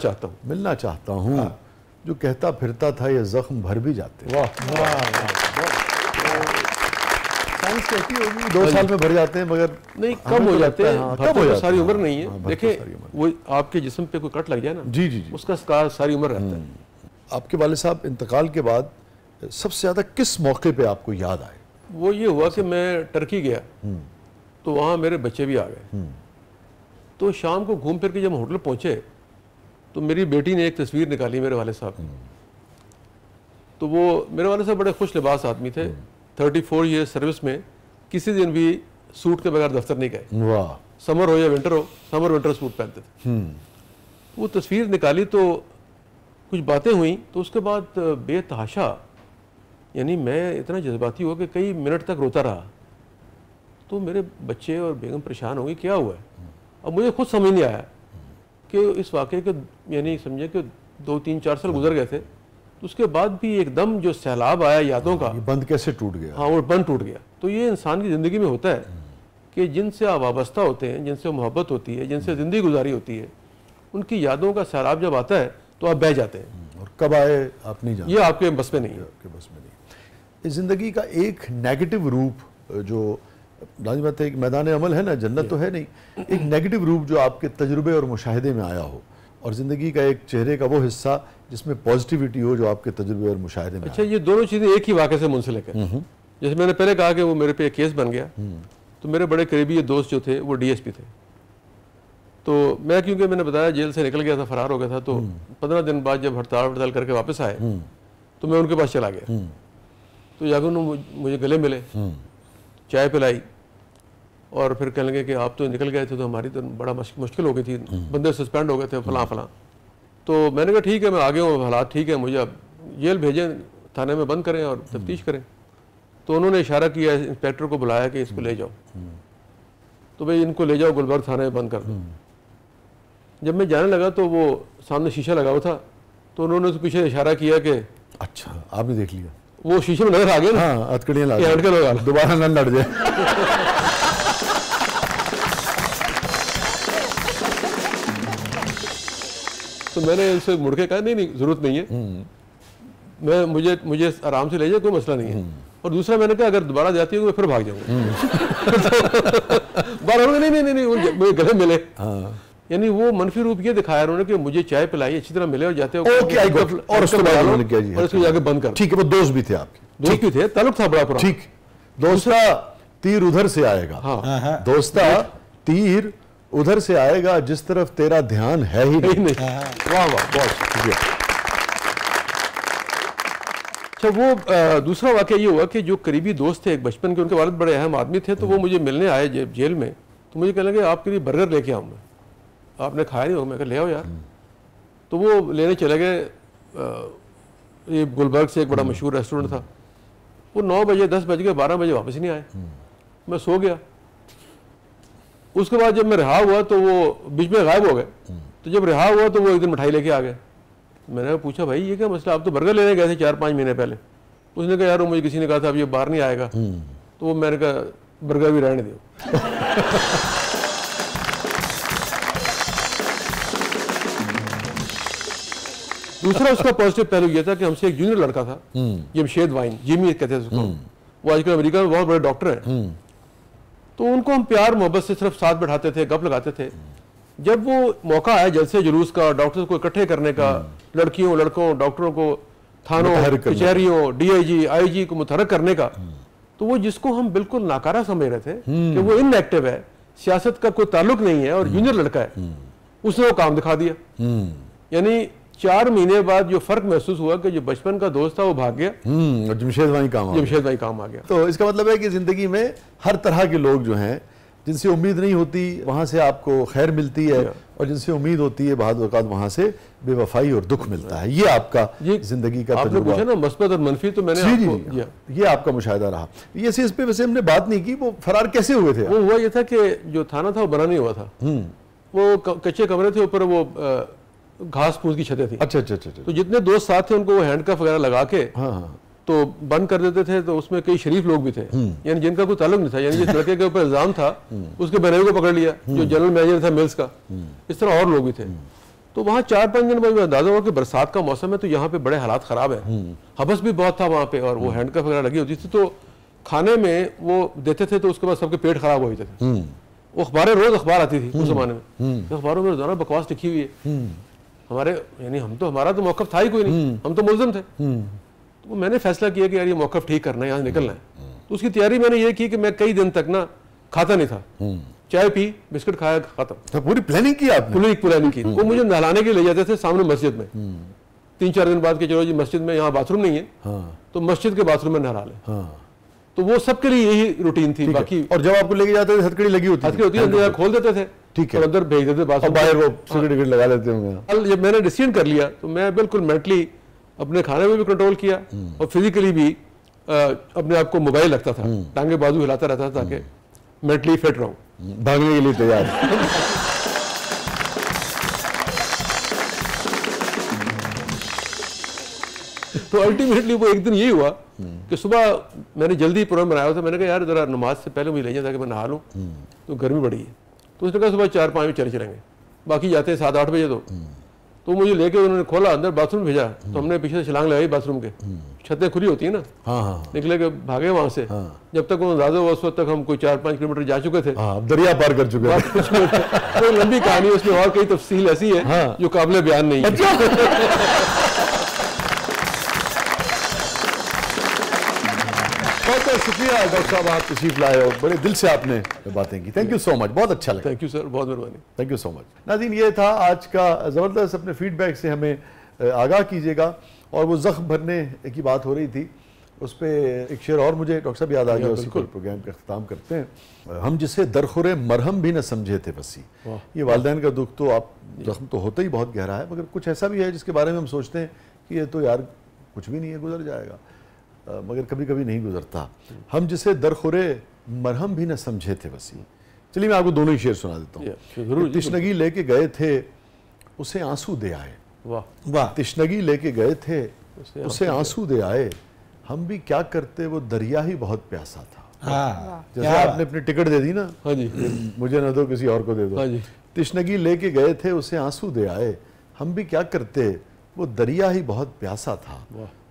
चाहता हूँ। जो कहता फिरता था ये जख्म भर भी जाते। वाह। साइंस कहती होगी 2 साल में भर जाते हैं, मगर नहीं, कम हो जाते हैं। कम हो जाते, सारी उम्र नहीं है। देखिए वो आपके जिस्म पे कोई कट लग जाए ना, जी, उसका स्कार सारी उम्र रहता है। आपके वालिद साहब इंतकाल के बाद सबसे ज्यादा किस मौके पे आपको याद आए? वो ये हुआ कि मैं टर्की गया तो वहाँ मेरे बच्चे भी आ गए। तो शाम को घूम फिर के जब होटल पहुंचे तो मेरी बेटी ने एक तस्वीर निकाली मेरे वाले साहब। तो वो मेरे वाले साहब बड़े खुश लिबास आदमी थे। 34 ईयर्स सर्विस में किसी दिन भी सूट के बगैर दफ्तर नहीं गए। वाह। समर हो या विंटर हो, समर विंटर सूट पहनते थे। वो तस्वीर निकाली तो कुछ बातें हुई। तो उसके बाद बेतहाशा, यानी मैं इतना जज्बाती हुआ कि कई मिनट तक रोता रहा। तो मेरे बच्चे और बेगम परेशान हो गए, क्या हुआ है। अब मुझे खुद समझ नहीं आया कि इस वाक़े के यानी समझे कि 2-3-4 साल गुजर गए थे, तो उसके बाद भी एकदम जो सैलाब आया यादों का, बंद कैसे टूट गया। हाँ, वो बंद टूट गया। तो ये इंसान की ज़िंदगी में होता है कि जिनसे आप वाबस्ता होते हैं, जिनसे मोहब्बत होती है, जिनसे ज़िंदगी गुजारी होती है, उनकी यादों का सैलाब जब आता है तो आप बह जाते हैं। और कब आए आप नहीं जानते, ये आपके बस में नहीं है। आपके बस में नहीं। इस ज़िंदगी का एक नेगेटिव रूप जो लाज़मी बात है, एक मैदान अमल है ना, जन्नत तो है नहीं, एक नेगेटिव रूप जो आपके तजुर्बे और मुशाहिदे में आया हो, और ज़िंदगी का एक चेहरे का वो हिस्सा जिसमें पॉजिटिविटी हो जो आपके तजुर्बे और मुशाहिदे में। अच्छा, ये दोनों चीज़ें एक ही वाक़े से मुंसलिक है। जैसे मैंने पहले कहा कि वो मेरे पे केस बन गया, तो मेरे बड़े करीबी दोस्त जो थे वो डीएसपी थे। तो मैं, क्योंकि मैंने बताया जेल से निकल गया था, फरार हो गया था, तो 15 दिन बाद जब हड़ताल करके वापस आए तो मैं उनके पास चला गया। तो जाकर उन्होंने मुझे गले मिले, चाय पिलाई, और फिर कहने लगे कि आप तो निकल गए थे तो हमारी तो बड़ा मुश्किल हो गई थी, बंदे सस्पेंड हो गए थे, फलां फलां। तो मैंने कहा ठीक है, मैं आ गया हूँ, हालात ठीक है, मुझे अब जेल भेजें, थाने में बंद करें और तफ्तीश करें। तो उन्होंने इशारा किया, इंस्पेक्टर को बुलाया कि इसको ले जाओ, तो भाई इनको ले जाओ गुलबर्ग थाने में बंद कर दो। जब मैं जाने लगा तो वो सामने शीशा लगा हुआ था, तो उन्होंने उसके पीछे इशारा किया कि अच्छा, आपने देख लिया, वो शीशे में नजर आ गया ना, हाँ, हथकड़ियाँ ला लोग दोबारा न लड़ जाए। तो मैंने उनसे मुड़ के कहा नहीं जरूरत नहीं है, मैं मुझे आराम से ले जाए, कोई मसला नहीं है। और दूसरा मैंने कहा अगर दोबारा जाती हूँ मैं फिर भाग जाऊंगा। नहीं, मुझे गले मिले। यानी वो मनफी रूप ये दिखाया उन्होंने कि मुझे चाय पिलाई, अच्छी तरह मिले और जाते और उसको जाके बंद कर। ठीक है, वो दोस्त भी थे आपके, दोस्त भी थे, ताल्लुक था बड़ा पुराना। ठीक, दोस्ता तीर उधर से आएगा। हाँ, दोस्ता तीर उधर से आएगा जिस तरफ तेरा ध्यान है ही नहीं। वाह वाह, बहुत शुक्रिया। अच्छा, वो दूसरा वाकया ये हुआ कि जो करीबी दोस्त थे एक बचपन के, उनके वालिद बड़े अहम आदमी थे, तो वो मुझे मिलने आए जेल में। तो मुझे कहने लगे आपके लिए बर्गर लेके आऊँ मैं, आपने खाया नहीं होगा। मैं कहा ले आओ यार। तो वो लेने चले गए, ये गुलबर्ग से एक बड़ा मशहूर रेस्टोरेंट था। वो 9 बजे 10 बज गए, 12 बजे वापस नहीं आए। मैं सो गया। उसके बाद जब मैं रिहा हुआ तो वो बीच में गायब हो गए। तो जब रिहा हुआ तो वो एक दिन मिठाई लेके आ गए। मैंने पूछा भाई ये क्या मसला, आप तो बर्गर लेने गए थे 4-5 महीने पहले। उसने कहा यार वो मुझे किसी ने कहा था अब ये बाहर नहीं आएगा। तो वो मैंने कहा बर्गर भी रहने दो। दूसरा उसका पॉजिटिव पहलू ये था कि हमसे एक जूनियर लड़का था, जमशेद वाइन, जिमी कहते थे उसको। वो आजकल अमेरिका में बहुत बड़े डॉक्टर हैं। तो उनको हम प्यार मोहब्बत से सिर्फ साथ बैठाते थे, गप लगाते थे। जब वो मौका आया जलसे जुलूस का, डॉक्टर्स को इकट्ठे करने का, लड़कियों लड़कों डॉक्टरों को थानों कचहरियों डीआईजी आईजी को मुतहरक करने का, तो वो जिसको हम बिल्कुल नाकारा समझ रहे थे कि वो इनएक्टिव है, सियासत का कोई ताल्लुक नहीं है और जूनियर लड़का है, उसने वो काम दिखा दिया। यानी 4 महीने बाद जो फर्क महसूस हुआ कि जो बचपन का दोस्त था वो भाग गया, जमशेद भाई काम आ गया। तो इसका मतलब है कि जिंदगी में हर तरह के लोग जो हैं, जिनसे उम्मीद नहीं होती वहां से आपको खैर मिलती है, और जिनसे उम्मीद होती है बाद वक़्त वहां से बेवफाई और दुख मिलता है। ये आपका जिंदगी का आपने पूछा ना मस्बत और मनफी, तो मैंने आपको ये आपका मुशाहिदा रहा। ये इस पे वैसे हमने बात नहीं की, वो फरार कैसे हुए थे? वो हुआ ये था कि जो थाना था वो बना नहीं हुआ था, वो कच्चे कमरे थे, ऊपर वो घास फूस की छतें थी। अच्छा। तो जितने दोस्त साथ थे उनको वो हैंडकफ वगैरह लगा के तो बंद कर देते थे। तो उसमें कई शरीफ लोग भी थे, यानी जिनका कोई ताल्लुक नहीं था। यानी जिस लड़के के ऊपर इल्जाम था उसके बहनों को पकड़ लिया, जो जनरल मैनेजर था मिल्स का, इस तरह और लोग भी थे। तो वहाँ 4-5 दिन बाद अंदाजा हुआ कि बरसात का मौसम है, तो यहाँ पे बड़े हालात खराब है, हबस भी बहुत था वहाँ पे, और वो हैंडकफ वगैरह लगी होती थी। तो खाने में वो देते थे तो उसके बाद सबके पेट खराब हो जाते थे। वो अखबारें, रोज अखबार आती थी उस जमाने में, अखबारों में रोजाना बकवास लिखी हुई है हमारे, यानी हमारा तो मौकफ था ही कोई नहीं, हम तो मुल्ज़िम थे। तो मैंने फैसला किया कि यार ये मौकफ ठीक करना है, यहाँ निकलना है। तो उसकी तैयारी मैंने ये की कि मैं कई दिन तक ना खाता नहीं था, चाय पी, बिस्किट खाया, खत्म। तो पूरी प्लानिंग की आपने? पूरी प्लानिंग की। वो मुझे नहलाने के लिए ले जाते थे सामने मस्जिद में, 3-4 दिन बाद के चलो जी मस्जिद में यहाँ बाथरूम नहीं है, तो मस्जिद के बाथरूम में नहला ले। तो वो सबके लिए यही रूटीन थी। बाकी और जब आपको लेके जाते थे हथकड़ी लगी होती है, खोल देते थे, ठीक है, अंदर भेज देते, बाहर वो सिगरेट लगा लेते होंगे। जब मैंने डिसीजन कर लिया तो मैं बिल्कुल मेंटली अपने खाने में भी कंट्रोल किया और फिजिकली भी अपने आप को मोबाइल रखता था, टांगे बाजू हिलाता रहता था ताकि मेंटली फिट रहूं, भागने के लिए तैयार। तो अल्टीमेटली वो एक दिन यही हुआ कि सुबह मैंने जल्दी प्रोग्राम बनाया था, मैंने कहा यार जरा नमाज से पहले मुझे ले जाए ताकि मैं नहा लूँ, तो गर्मी बड़ी है। तो उसने कहा सुबह 4-5 बजे चले चलेंगे, बाकी जाते हैं 7-8 बजे। तो मुझे लेके उन्होंने खोला, अंदर बाथरूम भेजा, तो हमने पीछे से छलांग लगाई बाथरूम के, छतें खुली होती है ना, निकले के भागे वहां से। जब तक वो अंदाजा हुआ उस वक्त तक हम कोई 4-5 किलोमीटर जा चुके थे, दरिया पार कर चुके थे। तो लंबी कहानी, उसमें और कई तफसील ऐसी है जो काबिल बयान नहीं है। बहुत शुक्रिया डॉक्टर साहब, आप तशरीफ लाए और बड़े दिल से आपने बातें की। थैंक यू सो मच, बहुत अच्छा लगा। थैंक यू सर, बहुत मेहरबानी। Thank you so much. नाज़रीन, ये था आज का ज़बरदस्त। अपने फीडबैक से हमें आगाह कीजिएगा। और वो ज़ख्म भरने की बात हो रही थी, उस पर एक शेर और मुझे डॉक्टर साहब याद आ गया, उसी को प्रोग्राम का अख्ताम करते हैं। हम जिसे दरखुरे मरहम भी न समझे थे वसी। ये वालिदैन का दुख तो आप ज़ख्म तो होता ही बहुत गहरा है, मगर कुछ ऐसा भी है जिसके बारे में हम सोचते हैं कि ये तो यार कुछ भी नहीं है, गुजर जाएगा, मगर कभी कभी नहीं गुजरता। हम जिसे दरखुरे मरहम भी न समझे थे वसी। चलिए मैं आपको दोनों ही शेर सुना देता हूँ। तिश्नगी लेके गए थे उसे आंसू दे आए। वाह। तिश्नगी लेके गए थे उसे आंसू दे आए, हम भी क्या करते वो दरिया ही बहुत प्यासा था। जैसे आपने अपनी टिकट दे दी ना, हाँ जी, मुझे ना दो किसी और को दे दो। हाँ जी। तिश्नगी लेके गए थे उसे आंसू दे आए, हम भी क्या करते वो दरिया ही बहुत प्यासा था।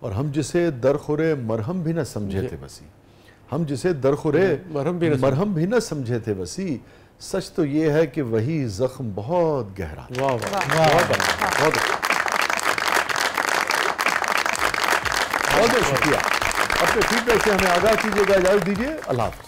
और हम जिसे दरखुरे मरहम भी न समझे थे वसी। हम जिसे दरखुरे मरहम भी न समझे थे वसी, सच तो ये है कि वही जख्म बहुत गहरा। बहुत शुक्रिया। अपने फीडबैक से हमें आगाह कीजिएगा। इजाजत दीजिए, अल्लाह हाफ़िज़।